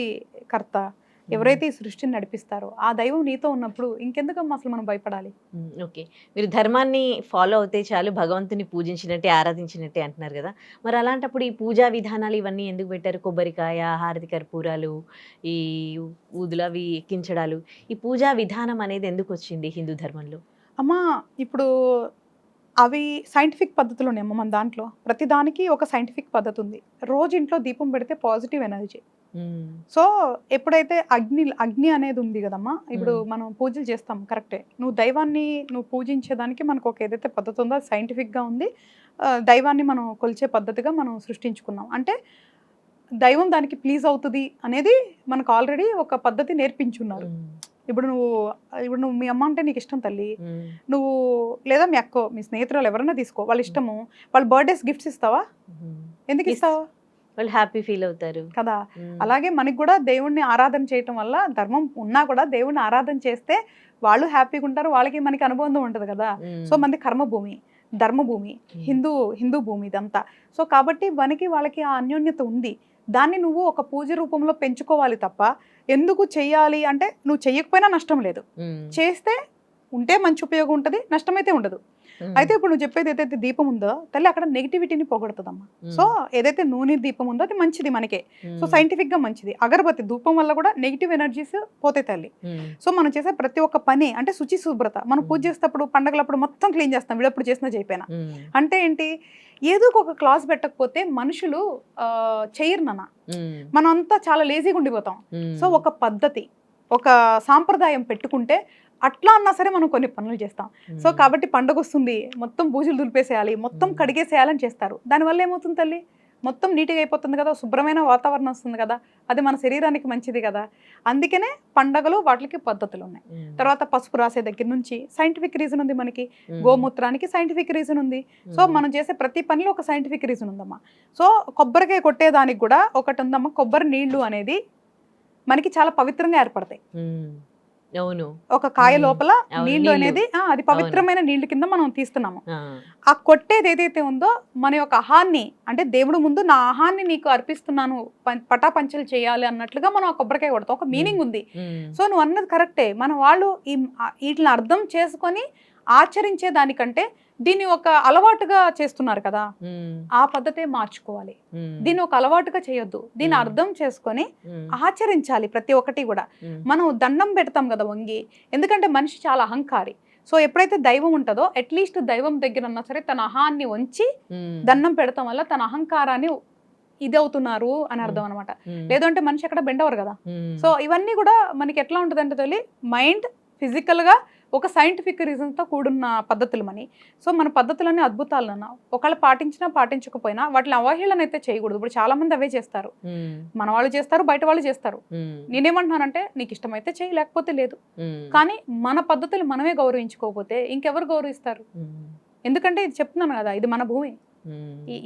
కర్త ఎవరైతే ఈ సృష్టిని నడిపిస్తారో ఆ దైవం నీతో ఉన్నప్పుడు ఇంకెందుకమ్మా అసలు మనం భయపడాలి? ఓకే, మీరు ధర్మాన్ని ఫాలో అవుతే చాలు భగవంతుని పూజించినట్టే ఆరాధించినట్టే అంటున్నారు కదా, మరి అలాంటప్పుడు ఈ పూజా విధానాలు ఇవన్నీ ఎందుకు పెట్టారు? కొబ్బరికాయ, హారతి కర్పూరాలు, ఈ ఊదులు అవి ఎక్కించడాలు, ఈ పూజా విధానం అనేది ఎందుకు వచ్చింది హిందూ ధర్మంలో? అమ్మా ఇప్పుడు అవి సైంటిఫిక్ పద్ధతులు ఉన్నాయమ్మ. మన దాంట్లో ప్రతి దానికి ఒక సైంటిఫిక్ పద్ధతి ఉంది. రోజు ఇంట్లో దీపం పెడితే పాజిటివ్ ఎనర్జీ. సో ఎప్పుడైతే అగ్ని అనేది ఉంది కదమ్మా, ఇప్పుడు మనం పూజలు చేస్తాం కరెక్టే. నువ్వు దైవాన్ని నువ్వు పూజించేదానికి మనకు ఒక ఏదైతే పద్ధతి ఉందో అది సైంటిఫిక్గా ఉంది. దైవాన్ని మనం కొలిచే పద్ధతిగా మనం సృష్టించుకున్నాం. అంటే దైవం దానికి ప్లీజ్ అవుతుంది అనేది మనకు ఆల్రెడీ ఒక పద్ధతి నేర్పించున్నారు. ఇప్పుడు నువ్వు మీ అమ్మ అంటే నీకు ఇష్టం తల్లి, నువ్వు లేదా మీ అక్కో మీ స్నేహితురాలు ఎవరైనా తీసుకో, వాళ్ళ ఇష్టము, వాళ్ళ బర్త్డేస్ గిఫ్ట్స్ ఇస్తావా? ఎందుకు ఇస్తావా? వాళ్ళు హ్యాపీ ఫీల్ అవుతారు కదా. అలాగే మనకి కూడా దేవుణ్ణి ఆరాధన చేయటం వల్ల, ధర్మం ఉన్నా కూడా దేవుణ్ణి ఆరాధన చేస్తే వాళ్ళు హ్యాపీగా ఉంటారు, వాళ్ళకి మనకి అనుబంధం ఉంటుంది కదా. సో మనది కర్మభూమి, ధర్మభూమి, హిందూ భూమి ఇదంతా. సో కాబట్టి మనకి వాళ్ళకి ఆ అన్యోన్యత ఉంది. దాన్ని నువ్వు ఒక పూజ రూపంలో పెంచుకోవాలి తప్ప ఎందుకు చెయ్యాలి అంటే, నువ్వు చెయ్యకపోయినా నష్టం లేదు, చేస్తే ఉంటే మంచి ఉపయోగం ఉంటుంది, నష్టమైతే ఉండదు. అయితే ఇప్పుడు నువ్వు చెప్పేది ఏదైతే దీపం ఉందో తల్లి, అక్కడ నెగిటివిటీని పోగొడుతుందమ్మా. సో ఏదైతే నూనె దీపం ఉందో అది మంచిది మనకే, సో సైంటిఫిక్ గా మంచిది. అగరబత్తి ధూపం వల్ల కూడా నెగిటివ్ ఎనర్జీస్ పోతాయి తల్లి. సో మనం చేసే ప్రతి ఒక్క పని అంటే శుచి శుభ్రత. మనం పూజ చేసేటప్పుడు పండగలప్పుడు మొత్తం క్లీన్ చేస్తాం, వీడప్పుడు చేసినా చేయపోయినా. అంటే ఏంటి, ఏదో ఒక క్లాస్ పెట్టకపోతే మనుషులు చెయ్యరు నాన్న, మనం అంతా చాలా లేజీగా ఉండిపోతాం. సో ఒక పద్ధతి, ఒక సాంప్రదాయం పెట్టుకుంటే అట్లా అన్నా సరే మనం కొన్ని పనులు చేస్తాం. సో కాబట్టి పండుగ వస్తుంది, మొత్తం పూజలు దులిపేసేయాలి, మొత్తం కడిగేసేయాలని చేస్తారు. దానివల్ల ఏమవుతుంది తల్లి, మొత్తం నీట్గా అయిపోతుంది కదా, శుభ్రమైన వాతావరణం వస్తుంది కదా, అది మన శరీరానికి మంచిది కదా. అందుకనే పండగలు వాటికి పద్ధతులు ఉన్నాయి. తర్వాత పసుపు రాసే దగ్గర నుంచి సైంటిఫిక్ రీజన్ ఉంది మనకి, గోమూత్రానికి సైంటిఫిక్ రీజన్ ఉంది. సో మనం చేసే ప్రతి పనిలో ఒక సైంటిఫిక్ రీజన్ ఉందమ్మా. సో కొబ్బరికాయ కొట్టేదానికి కూడా ఒకటి ఉందమ్మా, కొబ్బరి నీళ్లు అనేది మనకి చాలా పవిత్రంగా ఏర్పడతాయి. అవును, ఒక కాయ లోపల అవును, నీళ్లు నీళ్లు. అనేది అది పవిత్రమైన నీళ్ల కింద మనం తీస్తున్నాము. ఆ కొట్టేది ఏదైతే ఉందో మన యొక్క ఆహాన్ని, అంటే దేవుడు ముందు నా ఆహాన్ని నీకు అర్పిస్తున్నాను, పటాపంచలు చేయాలి అన్నట్లుగా మనం ఆ కొబ్బరికాయ కొడతాం. ఒక మీనింగ్ ఉంది. సో నువ్వు అన్నది కరెక్టే. మన వాళ్ళు వీటిని అర్థం చేసుకొని ఆచరించే దానికంటే దీన్ని ఒక అలవాటుగా చేస్తున్నారు కదా, ఆ పద్ధతే మార్చుకోవాలి. దీన్ని ఒక అలవాటుగా చేయొద్దు, దీన్ని అర్థం చేసుకొని ఆచరించాలి ప్రతి ఒక్కటి కూడా. మనం దండం పెడతాం కదా వంగి, ఎందుకంటే మనిషి చాలా అహంకారి. సో ఎప్పుడైతే దైవం ఉంటుందో అట్లీస్ట్ దైవం దగ్గర ఉన్నా సరే తన అహాన్ని వంచి దండం పెడతాం వల్ల తన అహంకారాన్ని ఇది అవుతున్నారు అని అర్థం అనమాట. లేదంటే మనిషి ఎక్కడ బెండవరు కదా. సో ఇవన్నీ కూడా మనకి ఎట్లా ఉంటుందంటే తల్లి, మైండ్ ఫిజికల్గా ఒక సైంటిఫిక్ రీజన్తో కూడున్న పద్ధతులు మని. సో మన పద్ధతులన్నీ అద్భుతాలు అన్న, ఒకళ్ళు పాటించినా పాటించకపోయినా వాటిని అవహేళన అయితే చేయకూడదు. ఇప్పుడు చాలా మంది అవే చేస్తారు, మన వాళ్ళు చేస్తారు, బయట వాళ్ళు చేస్తారు. నేనేమంటున్నానంటే నీకు ఇష్టమైతే చేయి, లేకపోతే లేదు. కానీ మన పద్ధతులు మనమే గౌరవించుకోకపోతే ఇంకెవరు గౌరవిస్తారు? ఎందుకంటే ఇది చెప్తున్నాను కదా, ఇది మన భూమి.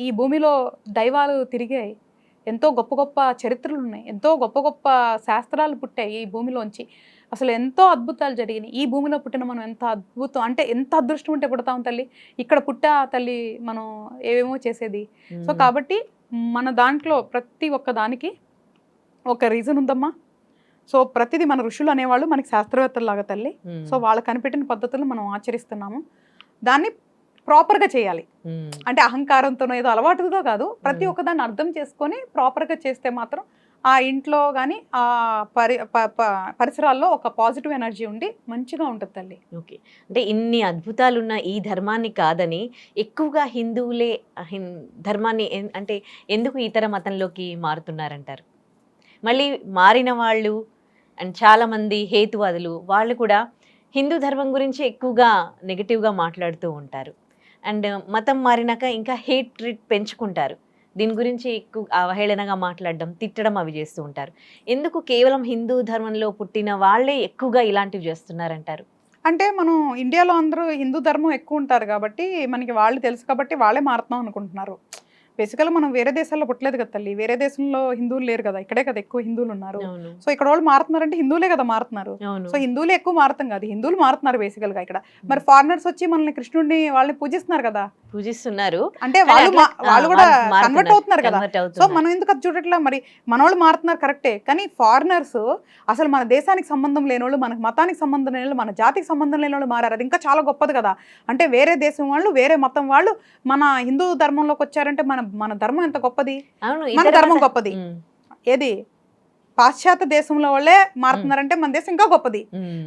ఈ భూమిలో దైవాలు తిరిగాయి, ఎంతో గొప్ప గొప్ప చరిత్రలు ఉన్నాయి, ఎంతో గొప్ప గొప్ప శాస్త్రాలు పుట్టాయి ఈ భూమిలోంచి. అసలు ఎంతో అద్భుతాలు జరిగినాయి. ఈ భూమిలో పుట్టిన మనం ఎంత అద్భుతం, అంటే ఎంత అదృష్టం ఉంటే పుడతాం తల్లి. ఇక్కడ పుట్టా తల్లి మనం ఏవేమో చేసేది. సో కాబట్టి మన దాంట్లో ప్రతి ఒక్క దానికి ఒక రీజన్ ఉందమ్మా. సో ప్రతిదీ మన ఋషులు అనేవాళ్ళు మనకి శాస్త్రవేత్తలాగా తల్లి. సో వాళ్ళు కనిపెట్టిన పద్ధతులు మనం ఆచరిస్తున్నాము. దాన్ని ప్రాపర్గా చేయాలి. అంటే అహంకారంతోనో ఏదో అలవాటుతో కాదు, ప్రతి ఒక్క దాన్ని అర్థం చేసుకొని ప్రాపర్గా చేస్తే మాత్రం ఆ ఇంట్లో కానీ ఆ పరిసరాల్లో ఒక పాజిటివ్ ఎనర్జీ ఉండి మంచిగా ఉంటుంది తల్లి. ఓకే, అంటే ఇన్ని అద్భుతాలున్న ఈ ధర్మాన్ని కాదని ఎక్కువగా హిందువులే ధర్మాన్ని అంటే ఎందుకు ఇతర మతంలోకి మారుతున్నారంటారు? మళ్ళీ మారిన వాళ్ళు అండ్ చాలామంది హేతువాదులు వాళ్ళు కూడా హిందూ ధర్మం గురించి ఎక్కువగా నెగిటివ్గా మాట్లాడుతూ ఉంటారు. అండ్ మతం మారినాక ఇంకా హేట్రిట్ పెంచుకుంటారు. దీని గురించి ఎక్కువ అవహేళనగా మాట్లాడడం, తిట్టడం అవి చేస్తూ ఉంటారు. ఎందుకు కేవలం హిందూ ధర్మంలో పుట్టిన వాళ్ళే ఎక్కువగా ఇలాంటివి చేస్తున్నారంటారు? అంటే మనం ఇండియాలో అందరూ హిందూ ధర్మం ఎక్కువ ఉంటారు కాబట్టి మనకి వాళ్ళు తెలుసు కాబట్టి వాళ్ళే మారుతున్నాం అనుకుంటున్నారు. బేసికల్గా మనం వేరే దేశాల్లో పుట్టలేదు కదా తల్లి, వేరే దేశంలో హిందువులు లేరు కదా, ఇక్కడే కదా ఎక్కువ హిందువులు ఉన్నారు. సో ఇక్కడ వాళ్ళు మారుతున్నారంటే హిందువులే కదా మారుతున్నారు. సో హిందువులే ఎక్కువ మారుతాం కాదు, హిందువులు మారుతున్నారు బేసికల్గా ఇక్కడ. మరి ఫారినర్స్ వచ్చి మనల్ని కృష్ణుడిని వాళ్ళని పూజిస్తున్నారు కదా, పూజిస్తున్నారు అంటే వాళ్ళు కూడా కన్వర్ట్ అవుతున్నారు కదా. సో మనం ఎందుకు అది చూడట్లా? మరి మన వాళ్ళు మారుతున్నారు కరెక్టే, కానీ ఫారినర్స్ అసలు మన దేశానికి సంబంధం లేని వాళ్ళు, మనకు మతానికి సంబంధం లేని వాళ్ళు, మన జాతికి సంబంధం లేని వాళ్ళు మారారు. అది ఇంకా చాలా గొప్పది కదా. అంటే వేరే దేశం వాళ్ళు, వేరే మతం వాళ్ళు మన హిందూ ధర్మంలోకి వచ్చారంటే మన ధర్మం ఎంత గొప్పది, మన ధర్మం గొప్పది. ఏది పాశ్చాత్య దేశంలో వాళ్ళే మారుతున్నారంటే మన దేశం ఇంకా గొప్పది.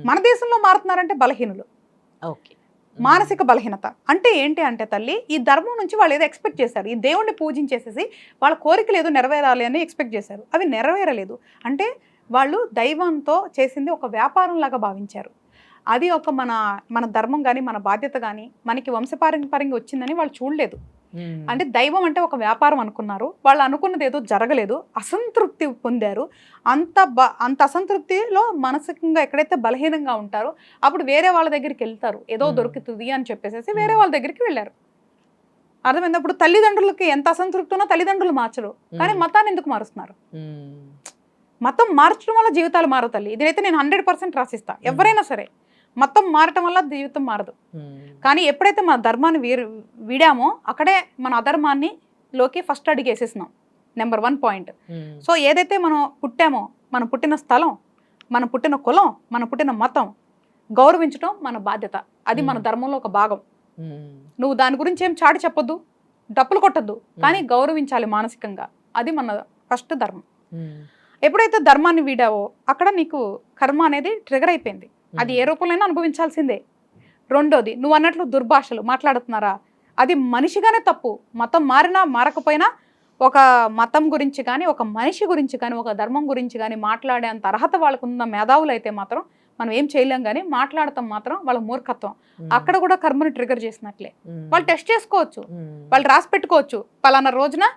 మన దేశంలో మారుతున్నారంటే బలహీనులు, మానసిక బలహీనత. అంటే ఏంటి అంటే తల్లి, ఈ ధర్మం నుంచి వాళ్ళు ఏదో ఎక్స్పెక్ట్ చేశారు, ఈ దేవుణ్ణి పూజించేసేసి వాళ్ళ కోరికలు ఏదో నెరవేరాలి అని ఎక్స్పెక్ట్ చేశారు, అవి నెరవేరలేదు. అంటే వాళ్ళు దైవంతో చేసింది ఒక వ్యాపారం లాగా భావించారు. అది ఒక మన ధర్మం కానీ మన బాధ్యత కానీ మనకి వంశపారంపర్యంగా వచ్చిందని వాళ్ళు చూడలేదు. అంటే దైవం అంటే ఒక వ్యాపారం అనుకున్నారు. వాళ్ళు అనుకున్నది ఏదో జరగలేదు, అసంతృప్తి పొందారు. అంత అసంతృప్తిలో మానసికంగా ఎక్కడైతే బలహీనంగా ఉంటారో అప్పుడు వేరే వాళ్ళ దగ్గరికి వెళ్తారు, ఏదో దొరుకుతుంది అని చెప్పేసి వేరే వాళ్ళ దగ్గరికి వెళ్ళారు. అర్థమైనప్పుడు తల్లిదండ్రులకి ఎంత అసంతృప్తి ఉన్నా తల్లిదండ్రులు మార్చరు, కానీ మతాన్ని ఎందుకు మారుస్తున్నారు? మతం మార్చడం వల్ల జీవితాలు మారవు తల్లి, ఇదైతే నేను 100% రాసిస్తా. ఎవరైనా సరే మతం మారటం వల్ల జీవితం మారదు. కానీ ఎప్పుడైతే మన ధర్మాన్ని వీడామో అక్కడే మన అధర్మాన్ని లోకి ఫస్ట్ అడుగు వేసేసినాం. Number 1 point. సో ఏదైతే మనం పుట్టామో, మనం పుట్టిన స్థలం, మనం పుట్టిన కులం, మనం పుట్టిన మతం గౌరవించడం మన బాధ్యత. అది మన ధర్మంలో ఒక భాగం. నువ్వు దాని గురించి ఏం చాటి చెప్పొద్దు, డప్పులు కొట్టద్దు, కానీ గౌరవించాలి మానసికంగా. అది మన ఫస్ట్ ధర్మం. ఎప్పుడైతే ధర్మాన్ని వీడావో అక్కడ నీకు కర్మ అనేది ట్రిగర్ అయిపోయింది. అది ఏ రూపంలో అనుభవించాల్సిందే. రెండోది, నువ్వు అన్నట్లు దుర్భాషలు మాట్లాడుతున్నారా, అది మనిషిగానే తప్పు. మతం మారినా మారకపోయినా ఒక మతం గురించి కానీ, ఒక మనిషి గురించి కానీ, ఒక ధర్మం గురించి కానీ మాట్లాడే అంత అర్హత వాళ్ళకు ఉన్న మేధావులు అయితే మాత్రం మనం ఏం చేయలేం. కానీ మాట్లాడటం మాత్రం వాళ్ళ మూర్ఖత్వం. అక్కడ కూడా కర్మని ట్రిగర్ చేసినట్లే. వాళ్ళు టెస్ట్ చేసుకోవచ్చు, వాళ్ళు రాసి పెట్టుకోవచ్చు, పలానా రోజున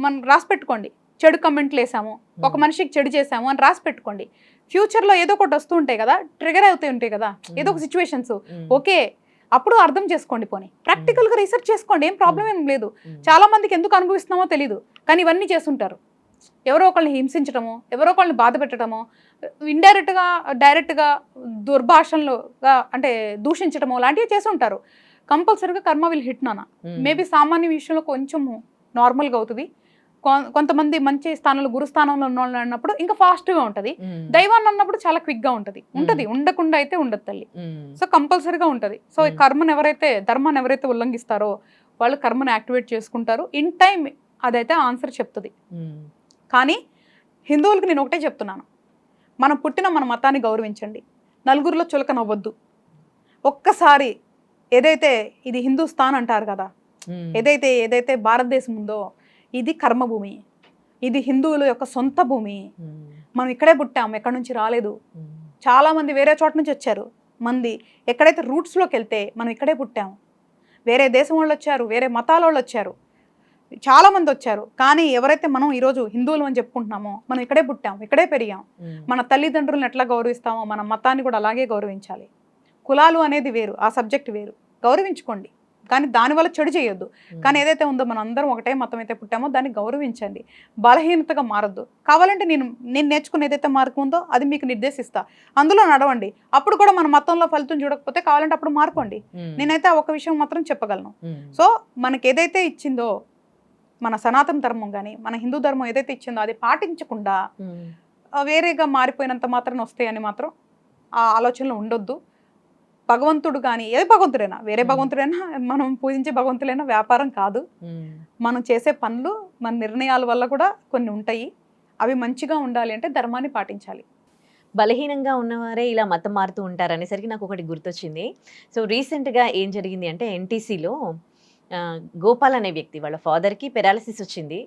మనం రాసి పెట్టుకోండి. చెడు కమెంట్లు వేసాము, ఒక మనిషికి చెడు చేసాము అని రాసి పెట్టుకోండి. ఫ్యూచర్లో ఏదో ఒకటి వస్తూ ఉంటాయి కదా, ట్రిగర్ అవుతూ ఉంటాయి కదా, ఏదో ఒక సిచ్యువేషన్స్. ఓకే, అప్పుడు అర్థం చేసుకోండి. పోనీ ప్రాక్టికల్గా రీసెర్చ్ చేసుకోండి, ఏం ప్రాబ్లం ఏం లేదు. చాలా మందికి ఎందుకు అనుభవిస్తున్నామో తెలియదు, కానీ ఇవన్నీ చేస్తుంటారు. ఎవరో ఒకళ్ళని హింసించడమో, ఎవరో ఒకళ్ళని బాధ పెట్టడమో, ఇండైరెక్ట్గా డైరెక్ట్గా దుర్భాషణలుగా అంటే దూషించడమో లాంటివి చేస్తుంటారు. కంపల్సరీగా కర్మ విల్ హిట్ నాన్న. మేబీ సామాన్య విషయంలో కొంచెం నార్మల్గా అవుతుంది. కొంతమంది మంచి స్థానంలో గురుస్థానంలో ఉన్న వాళ్ళు అన్నప్పుడు ఇంకా ఫాస్ట్గా ఉంటుంది. దైవాన్ని అన్నప్పుడు చాలా క్విక్గా ఉంటుంది. ఉండకుండా అయితే ఉండదు తల్లి. సో కంపల్సరీగా ఉంటుంది. సో ఈ కర్మను ఎవరైతే ధర్మాన్ని ఎవరైతే ఉల్లంఘిస్తారో వాళ్ళు కర్మను యాక్టివేట్ చేసుకుంటారు. ఇన్ టైం అదైతే ఆన్సర్ చెప్తుంది. కానీ హిందువులకు నేను ఒకటే చెప్తున్నాను, మనం పుట్టిన మన మతాన్ని గౌరవించండి, నలుగురిలో చులకనవ్వద్దు. ఒక్కసారి ఏదైతే ఇది హిందూస్థాన్ అంటారు కదా, ఏదైతే భారతదేశం ఉందో ఇది కర్మభూమి, ఇది హిందువుల యొక్క సొంత భూమి. మనం ఇక్కడే పుట్టాము, ఎక్కడి నుంచి రాలేదు. చాలా మంది వేరే చోట నుంచి వచ్చారు. మంది ఎక్కడైతే రూట్స్లోకి వెళ్తే మనం ఇక్కడే పుట్టాము. వేరే దేశం వాళ్ళు వచ్చారు, వేరే మతాల వాళ్ళు వచ్చారు, చాలా మంది వచ్చారు. కానీ ఎవరైతే మనం ఈరోజు హిందువులు అని చెప్పుకుంటున్నామో మనం ఇక్కడే పుట్టాము, ఇక్కడే పెరిగాం. మన తల్లిదండ్రులను ఎట్లా గౌరవిస్తామో మన మతాన్ని కూడా అలాగే గౌరవించాలి. కులాలు అనేది వేరు, ఆ సబ్జెక్ట్ వేరు, గౌరవించుకోండి. కానీ దానివల్ల చెడు చేయొద్దు. కానీ ఏదైతే ఉందో మనం అందరం ఒకటే మతం అయితే పుట్టామో దాన్ని గౌరవించండి. బలహీనతగా మారద్దు. కావాలంటే నేను నేర్చుకున్న ఏదైతే మార్గం ఉందో అది మీకు నిర్దేశిస్తా, అందులో నడవండి. అప్పుడు కూడా మన మతంలో ఫలితం చూడకపోతే కావాలంటే అప్పుడు మారుకోండి. నేనైతే ఒక విషయం మాత్రం చెప్పగలను. సో మనకి ఏదైతే ఇచ్చిందో మన సనాతన ధర్మం కానీ మన హిందూ ధర్మం ఏదైతే ఇచ్చిందో అది పాటించకుండా వేరేగా మారిపోయినంత మాత్రం వస్తాయని మాత్రం ఆ ఆలోచనలో ఉండొద్దు. భగవంతుడు కానీ ఏ భగవంతుడైనా, వేరే భగవంతుడైనా, మనం పూజించే భగవంతుడైనా వ్యాపారం కాదు. మనం చేసే పనులు మన నిర్ణయాల వల్ల కూడా కొన్ని ఉంటాయి. అవి మంచిగా ఉండాలి అంటే ధర్మాన్ని పాటించాలి. బలహీనంగా ఉన్నవారే ఇలా మతం మారుతూ ఉంటారు అనేసరికి నాకు ఒకటి గుర్తొచ్చింది. సో రీసెంట్గా ఏం జరిగింది అంటే ఎన్టీసీలో గోపాల్ అనే వ్యక్తి వాళ్ళ ఫాదర్కి పెరాలసిస్ వచ్చింది.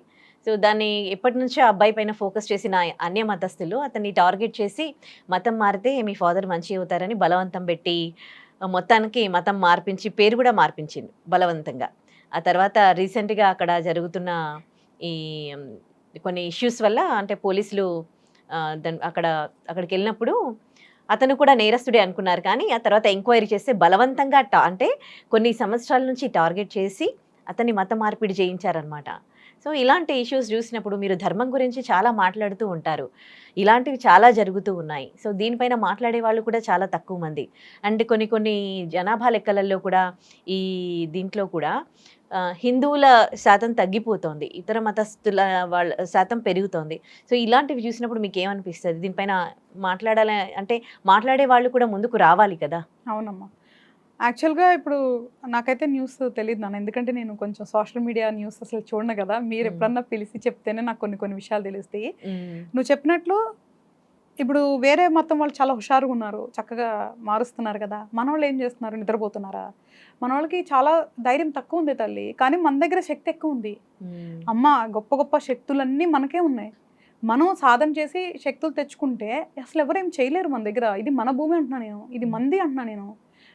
సో దాన్ని ఎప్పటి నుంచో అబ్బాయి పైన ఫోకస్ చేసిన అన్య మతస్థులు అతన్ని టార్గెట్ చేసి మతం మారితే మీ ఫాదర్ మంచి అవుతారని బలవంతం పెట్టి మొత్తానికి మతం మార్పించి పేరు కూడా మార్పించింది బలవంతంగా. ఆ తర్వాత రీసెంట్గా అక్కడ జరుగుతున్న ఈ కొన్ని ఇష్యూస్ వల్ల అంటే పోలీసులు అక్కడికి వెళ్ళినప్పుడు అతను కూడా నేరస్తుడే అనుకున్నారు. కానీ ఆ తర్వాత ఎంక్వైరీ చేస్తే బలవంతంగా అంటే కొన్ని సంవత్సరాల నుంచి టార్గెట్ చేసి అతన్ని మత మార్పిడి చేయించారనమాట. సో ఇలాంటి ఇష్యూస్ చూసినప్పుడు మీరు ధర్మం గురించి చాలా మాట్లాడుతూ ఉంటారు, ఇలాంటివి చాలా జరుగుతూ ఉన్నాయి. సో దీనిపైన మాట్లాడే వాళ్ళు కూడా చాలా తక్కువ మంది. అండ్ కొన్ని జనాభా లెక్కలలో కూడా ఈ దీంట్లో కూడా హిందువుల శాతం తగ్గిపోతుంది, ఇతర మతస్థుల వాళ్ళ శాతం పెరుగుతోంది. సో ఇలాంటివి చూసినప్పుడు మీకు ఏమనిపిస్తుంది? దీనిపైన మాట్లాడాలి అంటే మాట్లాడే వాళ్ళు కూడా ముందుకు రావాలి కదా. అవునమ్మా, యాక్చువల్గా ఇప్పుడు నాకైతే న్యూస్ తెలియదు నాన్న, ఎందుకంటే నేను కొంచెం సోషల్ మీడియా న్యూస్ అసలు చూడను కదా. మీరు ఎప్పుడన్నా పిలిచి చెప్తేనే నాకు కొన్ని విషయాలు తెలుస్తాయి. నువ్వు చెప్పినట్లు ఇప్పుడు వేరే మతం వాళ్ళు చాలా హుషారుగా ఉన్నారు, చక్కగా మారుస్తున్నారు కదా. మన వాళ్ళు ఏం చేస్తున్నారు, నిద్రపోతున్నారా? మన వాళ్ళకి చాలా ధైర్యం తక్కువ ఉంది తల్లి, కానీ మన దగ్గర శక్తి ఎక్కువ ఉంది. అమ్మ, గొప్ప శక్తులన్నీ మనకే ఉన్నాయి. మనం సాధన చేసి శక్తులు తెచ్చుకుంటే అసలు ఎవరేం చేయలేరు మన దగ్గర. ఇది మన భూమి అంటున్నా నేను, ఇది మంది అంటున్నా నేను.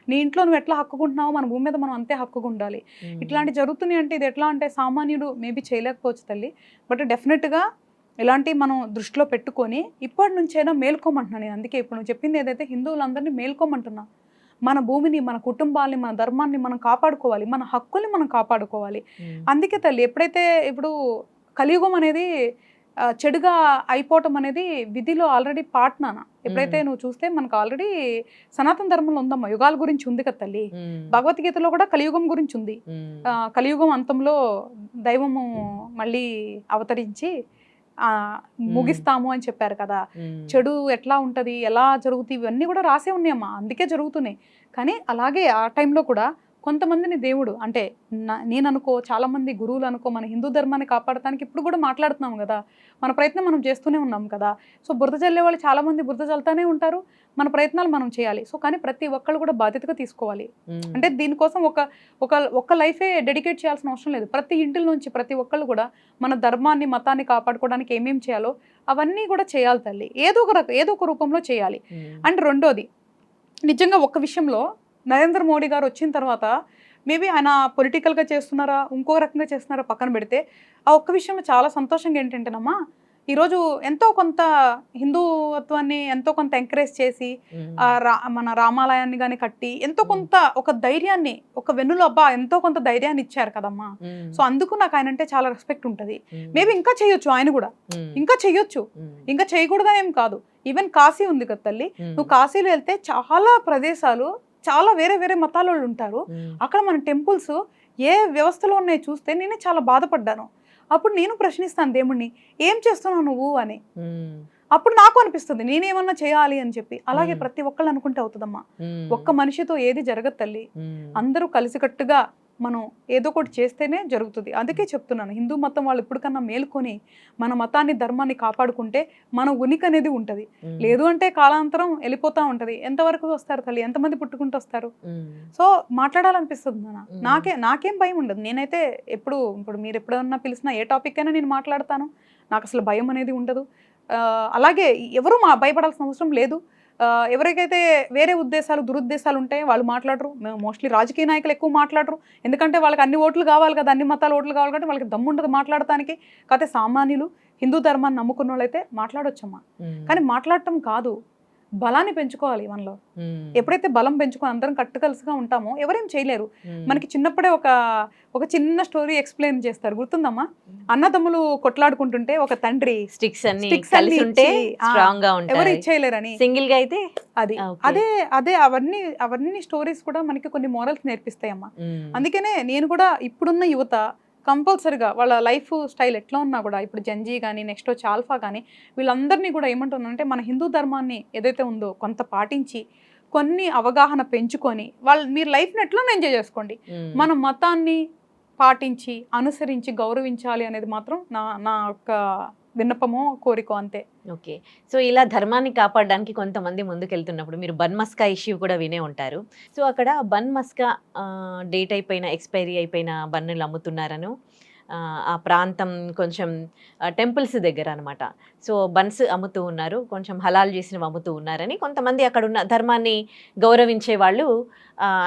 నీ ఇంట్లో నువ్వు ఎట్లా హక్కుకుంటున్నావో మన భూమి మీద మనం అంతే హక్కుగా ఉండాలి. ఇట్లాంటి జరుగుతున్నాయి అంటే ఇది ఎట్లా అంటే సామాన్యుడు మేబీ చేయలేకపోవచ్చు తల్లి, బట్ డెఫినెట్గా ఇలాంటివి మనం దృష్టిలో పెట్టుకొని ఇప్పటి నుంచైనా మేల్కోమంటున్నాను నేను. అందుకే ఇప్పుడు నువ్వు చెప్పింది ఏదైతే హిందువులందరినీ మేల్కోమంటున్నా. మన భూమిని, మన కుటుంబాన్ని, మన ధర్మాన్ని మనం కాపాడుకోవాలి, మన హక్కుల్ని మనం కాపాడుకోవాలి. అందుకే తల్లి ఎప్పుడైతే ఇప్పుడు కలియుగం అనేది చెడుగా అయిపోవటం అనేది విధిలో ఆల్రెడీ పాట్నానా. ఎప్పుడైతే నువ్వు చూస్తే మనకు ఆల్రెడీ సనాతన ధర్మంలో ఉందమ్మా, యుగాల గురించి ఉంది కదా తల్లి. భగవద్గీతలో కూడా కలియుగం గురించి ఉంది. కలియుగం అంతంలో దైవము మళ్ళీ అవతరించి ముగిస్తాము అని చెప్పారు కదా. చెడు ఎట్లా ఉంటది, ఎలా జరుగుతుంది, ఇవన్నీ కూడా రాసే ఉన్నాయమ్మా, అందుకే జరుగుతున్నాయి. కానీ అలాగే ఆ టైంలో కూడా కొంతమందిని దేవుడు అంటే నేను అనుకో, చాలా మంది గురువులు అనుకో, మన హిందూ ధర్మాన్ని కాపాడటానికి ఇప్పుడు కూడా మాట్లాడుతున్నాం కదా, మన ప్రయత్నం మనం చేస్తూనే ఉన్నాం కదా. సో బురద చల్లే వాళ్ళు చాలా మంది బురద చల్లుతూనే ఉంటారు, మన ప్రయత్నాలు మనం చేయాలి. సో కానీ ప్రతి ఒక్కళ్ళు కూడా బాధ్యతగా తీసుకోవాలి. అంటే దీనికోసం ఒక లైఫే డెడికేట్ చేయాల్సిన అవసరం లేదు. ప్రతి ఇంటి నుంచి ప్రతి ఒక్కళ్ళు కూడా మన ధర్మాన్ని, మతాన్ని కాపాడుకోవడానికి ఏమేమి చేయాలో అవన్నీ కూడా చేయాలి తల్లి, ఏదో ఒక రూపంలో చేయాలి. అండ్ రెండోది, నిజంగా ఒక విషయంలో నరేంద్ర మోడీ గారు వచ్చిన తర్వాత మేబీ ఆయన పొలిటికల్గా చేస్తున్నారా ఇంకో రకంగా చేస్తున్నారా పక్కన పెడితే, ఆ ఒక్క విషయంలో చాలా సంతోషంగా ఏంటంటేనమ్మా, ఈరోజు ఎంతో కొంత హిందుత్వాన్ని ఎంతో కొంత ఎంకరేజ్ చేసి మన రామాలయాన్ని కానీ కట్టి ఎంతో కొంత ఒక ధైర్యాన్ని, ఒక వెన్నులో అబ్బా ఎంతో కొంత ధైర్యాన్ని ఇచ్చారు కదమ్మా. సో అందుకు నాకు ఆయన అంటే చాలా రెస్పెక్ట్ ఉంటుంది. మేబీ ఇంకా చేయొచ్చు ఆయన కూడా, ఇంకా చెయ్యొచ్చు, ఇంకా చేయకూడదని ఏం కాదు. ఈవెన్ కాశీ ఉంది కదా తల్లి, నువ్వు కాశీలో వెళ్తే చాలా ప్రదేశాలు చాలా వేరే వేరే మతాల వాళ్ళు ఉంటారు. అక్కడ మన టెంపుల్స్ ఏ వ్యవస్థలో ఉన్నాయో చూస్తే నేనే చాలా బాధపడ్డాను. అప్పుడు నేను ప్రశ్నిస్తాను దేవుణ్ణి, ఏం చేస్తున్నావు నువ్వు అని. అప్పుడు నాకు అనిపిస్తుంది నేనేమన్నా చేయాలి అని చెప్పి. అలాగే ప్రతి ఒక్కళ్ళు అనుకుంటే అవుతుందమ్మా. ఒక్క మనిషితో ఏది జరగదు తల్లి. అందరూ కలిసికట్టుగా మనం ఏదో ఒకటి చేస్తేనే జరుగుతుంది. అందుకే చెప్తున్నాను, హిందూ మతం వాళ్ళు ఇప్పటికన్నా మేలుకొని మన మతాన్ని ధర్మాన్ని కాపాడుకుంటే మన ఉనికి అనేది ఉంటుంది. లేదు అంటే కాలాంతరం వెళ్ళిపోతూ ఉంటుంది. ఎంతవరకు వస్తారు తల్లి, ఎంతమంది పుట్టుకుంటూ వస్తారు. సో మాట్లాడాలనిపిస్తుంది నాకేం భయం ఉండదు. నేనైతే ఇప్పుడు మీరు ఎప్పుడన్నా పిలిచినా ఏ టాపిక్ అయినా నేను మాట్లాడతాను. నాకు అసలు భయం అనేది ఉండదు. అలాగే ఎవరు భయపడాల్సిన అవసరం లేదు. ఎవరికైతే వేరే ఉద్దేశాలు దురుద్దేశాలు ఉంటాయో వాళ్ళు మాట్లాడరు. మోస్ట్లీ రాజకీయ నాయకులు ఎక్కువ మాట్లాడరు. ఎందుకంటే వాళ్ళకి అన్ని ఓట్లు కావాలి కదా, అన్ని మతాల ఓట్లు కావాలి కాబట్టి వాళ్ళకి దమ్ము ఉండదు మాట్లాడటానికి. కాకపోతే సామాన్యులు హిందూ ధర్మాన్ని నమ్ముకున్న వాళ్ళైతే మాట్లాడొచ్చమ్మా. కానీ మాట్లాడటం కాదు, బలాన్ని పెంచుకోవాలి మనలో. ఎప్పుడైతే బలం పెంచుకొని అందరం కట్టుకలుసుగా ఉంటామో ఎవరేం చేయలేరు. మనకి చిన్నప్పుడే ఒక చిన్న స్టోరీ ఎక్స్ప్లెయిన్ చేస్తారు, గుర్తుందమ్మా? అన్నదమ్ములు కొట్లాడుకుంటుంటే ఒక తండ్రి స్టిక్స్ ఎవరు ఇచ్చేయలేరని, సింగిల్ గా అయితే అదే అవన్నీ స్టోరీస్ కూడా మనకి కొన్ని మోరల్స్ నేర్పిస్తాయమ్మా. అందుకనే నేను కూడా ఇప్పుడున్న యువత కంపల్సరిగా వాళ్ళ లైఫ్ స్టైల్ ఎట్లా ఉన్నా కూడా, ఇప్పుడు జెన్జీ కానీ నెక్స్ట్ వచ్చి ఆల్ఫా కానీ, వీళ్ళందరినీ కూడా ఏమంటున్నానంటే మన హిందూ ధర్మాన్ని ఏదైతే ఉందో కొంత పాటించి కొన్ని అవగాహన పెంచుకొని మీరు లైఫ్ని ఎట్లా ఎంజాయ్ చేసుకోండి. మన మతాన్ని పాటించి అనుసరించి గౌరవించాలి అనేది మాత్రం నా యొక్క విన్నపమో కోరికో అంతే. ఓకే. సో ఇలా ధర్మాన్ని కాపాడడానికి కొంతమంది ముందుకెళ్తున్నప్పుడు మీరు బన్ మస్కా ఇష్యూ కూడా వినే ఉంటారు. సో అక్కడ బన్ మస్కా డేట్ అయిపోయిన, ఎక్స్పైరీ అయిపోయిన బన్నులు అమ్ముతున్నారను, ఆ ప్రాంతం కొంచెం టెంపుల్స్ దగ్గర అనమాట. సో బన్స్ అమ్ముతూ ఉన్నారు, కొంచెం హలాల్ చేసినవి అమ్ముతూ ఉన్నారని కొంతమంది అక్కడ ఉన్న ధర్మాన్ని గౌరవించే వాళ్ళు,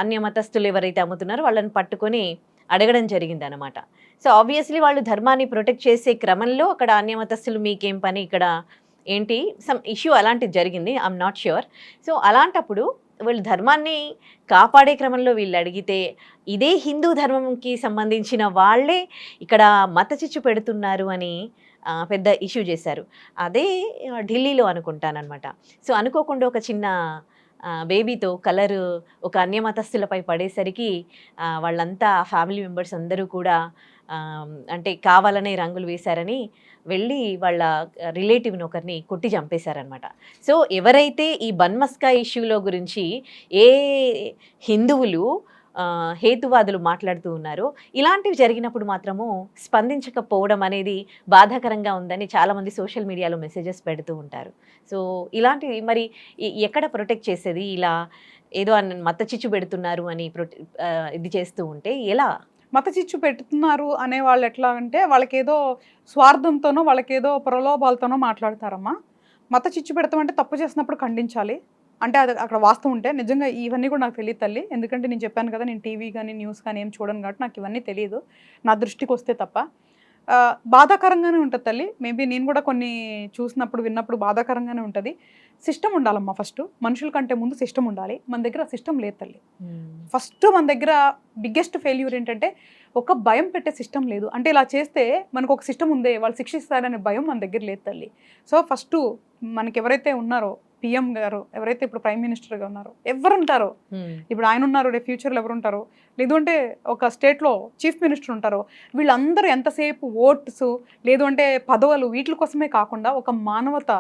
అన్య మతస్థులు ఎవరైతే అమ్ముతున్నారో వాళ్ళని పట్టుకొని అడగడం జరిగింది అనమాట. సో ఆబ్వియస్లీ వాళ్ళు ధర్మాన్ని ప్రొటెక్ట్ చేసే క్రమంలో అక్కడ అన్యమతస్థులు మీకేం పని ఇక్కడ ఏంటి సమ్ ఇష్యూ అలాంటిది జరిగింది, ఐఎమ్ నాట్ ష్యూర్. సో అలాంటప్పుడు వీళ్ళు ధర్మాన్ని కాపాడే క్రమంలో వీళ్ళు అడిగితే ఇదే హిందూ ధర్మంకి సంబంధించిన వాళ్ళే ఇక్కడ మత చిచ్చు పెడుతున్నారు అని పెద్ద ఇష్యూ చేశారు. అదే ఢిల్లీలో అనుకుంటానమాట. సో అనుకోకుండా ఒక చిన్న బేబీతో కలర్ ఒక అన్యమతస్థులపై పడేసరికి వాళ్ళంతా ఫ్యామిలీ మెంబర్స్ అందరూ కూడా అంటే కావాలనే రంగులు వేశారని వెళ్ళి వాళ్ళ రిలేటివ్ని ఒకరిని కొట్టి చంపేశారనమాట. సో ఎవరైతే ఈ బన్ మస్కా ఇష్యూలో గురించి ఏ హిందువులు హేతువాదులు మాట్లాడుతూ ఉన్నారో, ఇలాంటివి జరిగినప్పుడు మాత్రము స్పందించకపోవడం అనేది బాధాకరంగా ఉందని చాలామంది సోషల్ మీడియాలో మెసేజెస్ పెడుతూ ఉంటారు. సో ఇలాంటివి మరి ఎక్కడ ప్రొటెక్ట్ చేసేది? ఇలా ఏదో మత చిచ్చు పెడుతున్నారు అని ఇది చేస్తూ ఉంటే ఎలా? మత చిచ్చు పెడుతున్నారు అనే వాళ్ళు ఎట్లా అంటే వాళ్ళకేదో స్వార్థంతోనో వాళ్ళకేదో ప్రలోభాలతోనో మాట్లాడతారమ్మా. మత చిచ్చు పెడతామంటే తప్పు చేసినప్పుడు ఖండించాలి. అంటే అది అక్కడ వాస్తవం ఉంటే నిజంగా ఇవన్నీ కూడా నాకు తెలియదు తల్లి. ఎందుకంటే నేను చెప్పాను కదా, నేను టీవీ కానీ న్యూస్ కానీ ఏం చూడను కాబట్టి నాకు ఇవన్నీ తెలియదు, నా దృష్టికి వస్తే తప్ప. బాధాకరంగానే ఉంటుంది తల్లి. మేబీ నేను కూడా కొన్ని చూసినప్పుడు విన్నప్పుడు బాధాకరంగానే ఉంటుంది. సిస్టమ్ ఉండాలమ్మా. ఫస్ట్ మనుషుల కంటే ముందు సిస్టమ్ ఉండాలి. మన దగ్గర సిస్టమ్ లేదు తల్లి. ఫస్ట్ మన దగ్గర బిగ్గెస్ట్ ఫెయిల్యూర్ ఏంటంటే ఒక భయం పెట్టే సిస్టమ్ లేదు. అంటే ఇలా చేస్తే మనకు ఒక సిస్టమ్ ఉందే, వాళ్ళు శిక్షిస్తారనే భయం మన దగ్గర లేదు తల్లి. సో ఫస్ట్ మనకి ఎవరైతే ఉన్నారో పిఎం గారు, ఎవరైతే ఇప్పుడు ప్రైమ్ మినిస్టర్గా ఉన్నారో, ఎవరు ఉంటారో, ఇప్పుడు ఆయన ఉన్నారు, రేపు ఫ్యూచర్లో ఎవరు ఉంటారో, లేదు అంటే ఒక స్టేట్లో చీఫ్ మినిస్టర్ ఉంటారో, వీళ్ళందరూ ఎంతసేపు ఓట్స్ లేదు అంటే పదవులు వీటి కోసమే కాకుండా ఒక మానవత,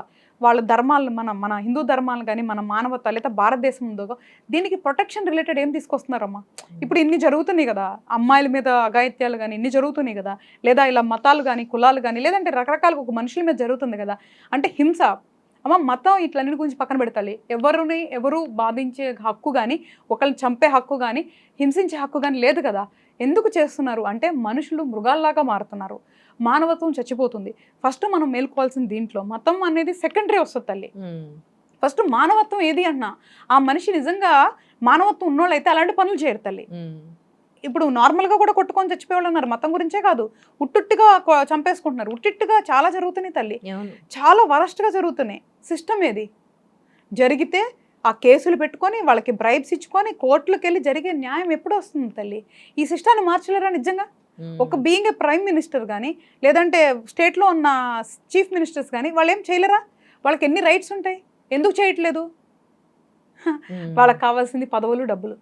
వాళ్ళ ధర్మాలను మన హిందూ ధర్మాలు కానీ మన మానవత లేదా భారతదేశం ఉందో దీనికి ప్రొటెక్షన్ రిలేటెడ్ ఏం తీసుకొస్తున్నారమ్మా? ఇప్పుడు ఇన్ని జరుగుతున్నాయి కదా, అమ్మాయిల మీద అఘాయిత్యాలు కానీ ఇన్ని జరుగుతున్నాయి కదా, లేదా ఇలా మతాలు కానీ కులాలు కానీ లేదంటే రకరకాలుగా ఒక మనుషుల మీద జరుగుతుంది కదా. అంటే హింస అమ్మ, మతం ఇట్లన్నిటి గురించి పక్కన పెడతాలి. ఎవరు బాధించే హక్కు కానీ, ఒకరిని చంపే హక్కు కానీ, హింసించే హక్కు కానీ లేదు కదా. ఎందుకు చేస్తున్నారు అంటే మనుషులు మృగాల్లాగా మారుతున్నారు, మానవత్వం చచ్చిపోతుంది. ఫస్ట్ మనం మేల్కోవాల్సిన దీంట్లో మతం అనేది సెకండరీ వస్తుంది తల్లి. ఫస్ట్ మానవత్వం ఏది అన్నా, ఆ మనిషి నిజంగా మానవత్వం ఉన్నోళ్ళు అయితే అలాంటి పనులు చేయరు తల్లి. ఇప్పుడు నార్మల్గా కూడా కొట్టుకొని చచ్చిపోయేవాళ్ళు ఉన్నారు, మతం గురించే కాదు, ఉట్టుట్టుగా చంపేసుకుంటున్నారు. ఉట్టిట్టుగా చాలా జరుగుతున్నాయి తల్లి, అవును. చాలా వరస్ట్గా జరుగుతున్నాయి. సిస్టమ్ ఏది జరిగితే ఆ కేసులు పెట్టుకొని వాళ్ళకి బ్రైబ్స్ ఇచ్చుకొని కోర్టులకు వెళ్ళి జరిగే న్యాయం ఎప్పుడు వస్తుంది తల్లి? ఈ సిస్టాన్ని మార్చలేరా నిజంగా? ఒక బీయింగ్ ఏ ప్రైమ్ మినిస్టర్ కానీ లేదంటే స్టేట్లో ఉన్న చీఫ్ మినిస్టర్స్ కానీ వాళ్ళు ఏం చేయలేరా? వాళ్ళకి ఎన్ని రైట్స్ ఉంటాయి, ఎందుకు చేయట్లేదు? వాళ్ళకి కావాల్సింది పదవులు, డబ్బులు.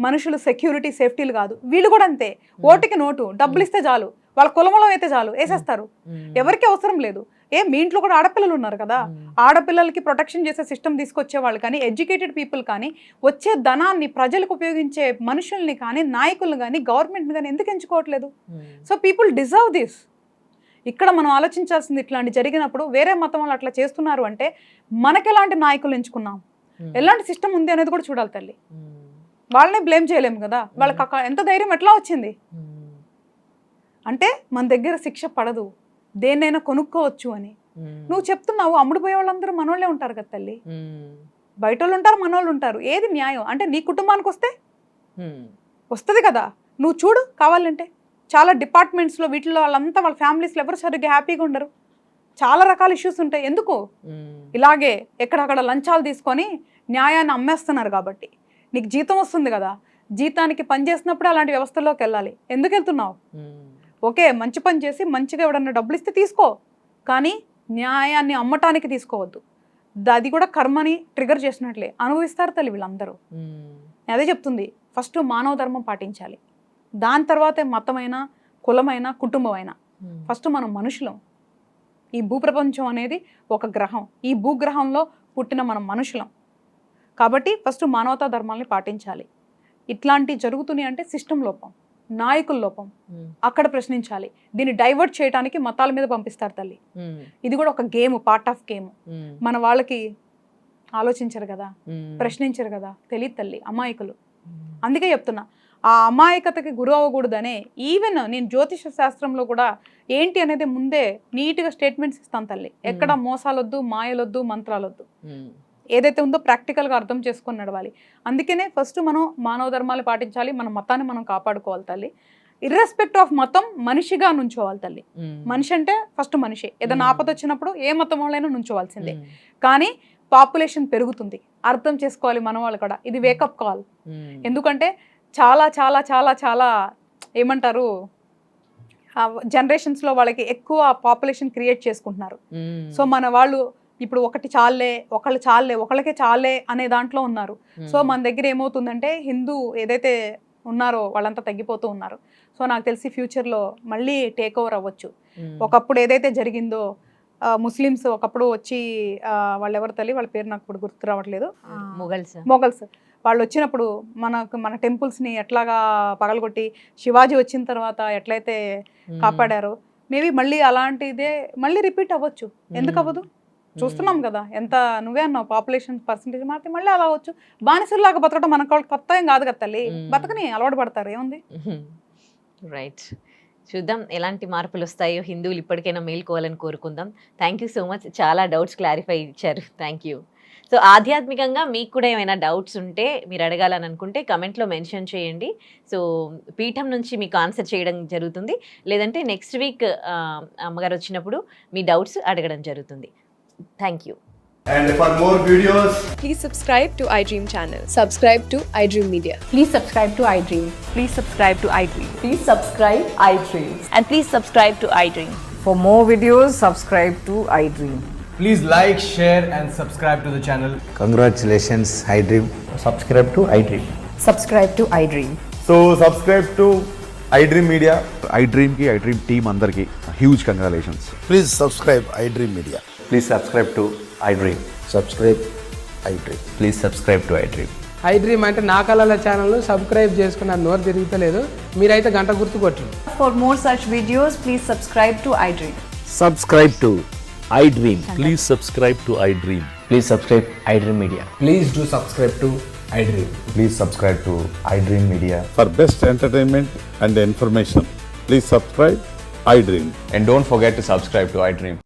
మనుషులు సెక్యూరిటీ, సేఫ్టీలు కాదు. వీళ్ళు కూడా అంతే, ఓటుకి నోటు, డబ్బులు ఇస్తే చాలు, వాళ్ళ కులమలో అయితే చాలు వేసేస్తారు. ఎవరికి అవసరం లేదు. మీ ఇంట్లో కూడా ఆడపిల్లలు ఉన్నారు కదా, ఆడపిల్లలకి ప్రొటెక్షన్ చేసే సిస్టమ్ తీసుకొచ్చే వాళ్ళు కానీ, ఎడ్యుకేటెడ్ పీపుల్ కానీ, వచ్చే ధనాన్ని ప్రజలకు ఉపయోగించే మనుషుల్ని కానీ, నాయకులను కానీ, గవర్నమెంట్ని కానీ ఎందుకు ఎంచుకోవట్లేదు? So people deserve this. ఇక్కడ మనం ఆలోచించాల్సింది, ఇట్లాంటి జరిగినప్పుడు వేరే మతం వాళ్ళు అట్లా చేస్తున్నారు అంటే మనకి ఎలాంటి నాయకులు ఎంచుకున్నాం, ఎలాంటి సిస్టమ్ ఉంది అనేది కూడా చూడాలి తల్లి. వాళ్ళనే బ్లేమ్ చేయలేము కదా, వాళ్ళకి ఎంత ధైర్యం ఎట్లా వచ్చింది అంటే మన దగ్గర శిక్ష పడదు, దేన్నైనా కొనుక్కోవచ్చు అని నువ్వు చెప్తున్నావు. అమ్ముడుపోయే వాళ్ళందరూ మనోళ్ళే ఉంటారు కదా తల్లి, బయట వాళ్ళు ఉంటారు, మనోళ్ళు ఉంటారు. ఏది న్యాయం? అంటే నీ కుటుంబానికి వస్తుంది కదా, నువ్వు చూడు కావాలంటే. చాలా డిపార్ట్మెంట్స్లో వీటిలో వాళ్ళంతా వాళ్ళ ఫ్యామిలీస్లో ఎవరు సరిగ్గా హ్యాపీగా ఉండరు, చాలా రకాల ఇష్యూస్ ఉంటాయి. ఎందుకు? ఇలాగే ఎక్కడక్కడ లంచాలు తీసుకొని న్యాయాన్ని అమ్మేస్తున్నారు కాబట్టి. నీకు జీతం వస్తుంది కదా, జీతానికి పని చేసినప్పుడు అలాంటి వ్యవస్థల్లోకి వెళ్ళాలి. ఎందుకు వెళ్తున్నావు? ఓకే, మంచి పని చేసి మంచిగా ఎవడన్నా డబ్బులు ఇస్తే తీసుకో, కానీ న్యాయాన్ని అమ్మటానికి తీసుకోవద్దు. అది కూడా కర్మని ట్రిగర్ చేసినట్లే అనుభవిస్తారు తల్లి వీళ్ళందరూ. అదే చెప్తుంది, ఫస్ట్ మానవ ధర్మం పాటించాలి, దాని తర్వాతే మతమైనా, కులమైనా, కుటుంబమైనా. ఫస్ట్ మనం మనుషులం. ఈ భూప్రపంచం అనేది ఒక గ్రహం, ఈ భూగ్రహంలో పుట్టిన మనం మనుషులం కాబట్టి ఫస్ట్ మానవతా ధర్మాల్ని పాటించాలి. ఇట్లాంటివి జరుగుతున్నాయి అంటే సిస్టమ్ లోపం, నాయకుల లోపం. అక్కడ ప్రశ్నించాలి. దీన్ని డైవర్ట్ చేయడానికి మతాల మీద పంపిస్తారు తల్లి. ఇది కూడా ఒక గేమ్, పార్ట్ ఆఫ్ గేమ్. మన వాళ్ళకి ఆలోచించరు కదా, ప్రశ్నించరు కదా, తెలియదు తల్లి, అమాయకులు. అందుకే చెప్తున్నా, ఆ అమాయకతకి గురి అవ్వకూడదనే. ఈవెన్ నేను జ్యోతిష శాస్త్రంలో కూడా ఏంటి అనేది ముందే నీట్గా స్టేట్మెంట్స్ ఇస్తాను తల్లి. ఎక్కడ మోసాలొద్దు, మాయలొద్దు, మంత్రాలొద్దు. ఏదైతే ఉందో ప్రాక్టికల్గా అర్థం చేసుకొని నడవాలి. అందుకనే ఫస్ట్ మనం మానవ ధర్మాలు పాటించాలి, మన మతాన్ని మనం కాపాడుకోవాలి తల్లి. ఇర్రెస్పెక్ట్ ఆఫ్ మతం మనిషిగా నుంచోవాలి తల్లి. మనిషి అంటే ఫస్ట్ మనిషి. ఏదైనా ఆపద వచ్చినప్పుడు ఏ మతం వాళ్ళైనా నుంచోవాల్సిందే. కానీ పాపులేషన్ పెరుగుతుంది, అర్థం చేసుకోవాలి మన వాళ్ళు కూడా. ఇది వేకప్ కాల్. ఎందుకంటే చాలా చాలా చాలా చాలా ఏమంటారు, జనరేషన్స్లో వాళ్ళకి ఎక్కువ పాపులేషన్ క్రియేట్ చేసుకుంటున్నారు. సో మన వాళ్ళు ఇప్పుడు ఒకటి చాలే, ఒకళ్ళు చాలే, ఒకళ్ళకే చాలే అనే దాంట్లో ఉన్నారు. సో మన దగ్గర ఏమవుతుందంటే హిందూ ఏదైతే ఉన్నారో వాళ్ళంతా తగ్గిపోతూ ఉన్నారు. సో నాకు తెలిసి ఫ్యూచర్లో మళ్ళీ టేక్ ఓవర్ అవ్వచ్చు. ఒకప్పుడు ఏదైతే జరిగిందో, ముస్లిమ్స్ ఒకప్పుడు వచ్చి వాళ్ళు ఎవరు తల్లి, వాళ్ళ పేరు నాకు ఇప్పుడు గుర్తు రావట్లేదు, మొఘల్స్ వాళ్ళు వచ్చినప్పుడు మన టెంపుల్స్ని ఎట్లాగా పగలగొట్టి శివాజీ వచ్చిన తర్వాత ఎట్లయితే కాపాడారో, మేబీ మళ్ళీ అలాంటిదే మళ్ళీ రిపీట్ అవ్వచ్చు. ఎందుకు అవ్వదు? చూస్తున్నాం కదా, ఎంత నువ్వే అన్నావు పాపులేషన్ పర్సంటేజ్ మారితే మళ్ళీ అలా అవ్వచ్చు. బానిసలాగా బతకడం మనకు కొత్త ఏం కాదు కదా తల్లి, బతకని అలవాటు పడతారు, ఏముంది. రైట్, చూద్దాం ఎలాంటి మార్పులు వస్తాయో. హిందువులు ఇప్పటికైనా మేల్కోవాలని కోరుకుందాం. థ్యాంక్ యూ సో మచ్, చాలా డౌట్స్ క్లారిఫై ఇచ్చారు. Thank you. సో ఆధ్యాత్మికంగా మీకు కూడా ఏమైనా డౌట్స్ ఉంటే, మీరు అడగాలని అనుకుంటే కమెంట్లో మెన్షన్ చేయండి. సో పీఠం నుంచి మీకు ఆన్సర్ చేయడం జరుగుతుంది, లేదంటే నెక్స్ట్ వీక్ అమ్మగారు వచ్చినప్పుడు మీ డౌట్స్ అడగడం జరుగుతుంది. Thank you. And for more videos, Please subscribe to iDream channel. Subscribe to iDream Media. Please subscribe to iDream. Please subscribe to iDream. Please subscribe iDream. And please subscribe to iDream. For more videos, subscribe to iDream. please like, share and subscribe to the channel. Congratulations, iDream. Subscribe to iDream. Subscribe to iDream. So subscribe to iDream Media. iDream team అందరికి huge congratulations. Please subscribe iDream Media. Please subscribe to iDream. Subscribe iDream. Please subscribe to iDream. iDream అంటే నా కళల ఛానల్ను subscribe చేసుకున్న నోరు తిరుగుతలేదు, మీరైతే గంట గుర్తు కొట్టండి. For more such videos, please subscribe to iDream. Subscribe to iDream. Please subscribe to iDream. Please subscribe iDream Media. Please do subscribe to iDream. Please subscribe to iDream Media. For best entertainment and information, please subscribe iDream. And don't forget to subscribe to iDream.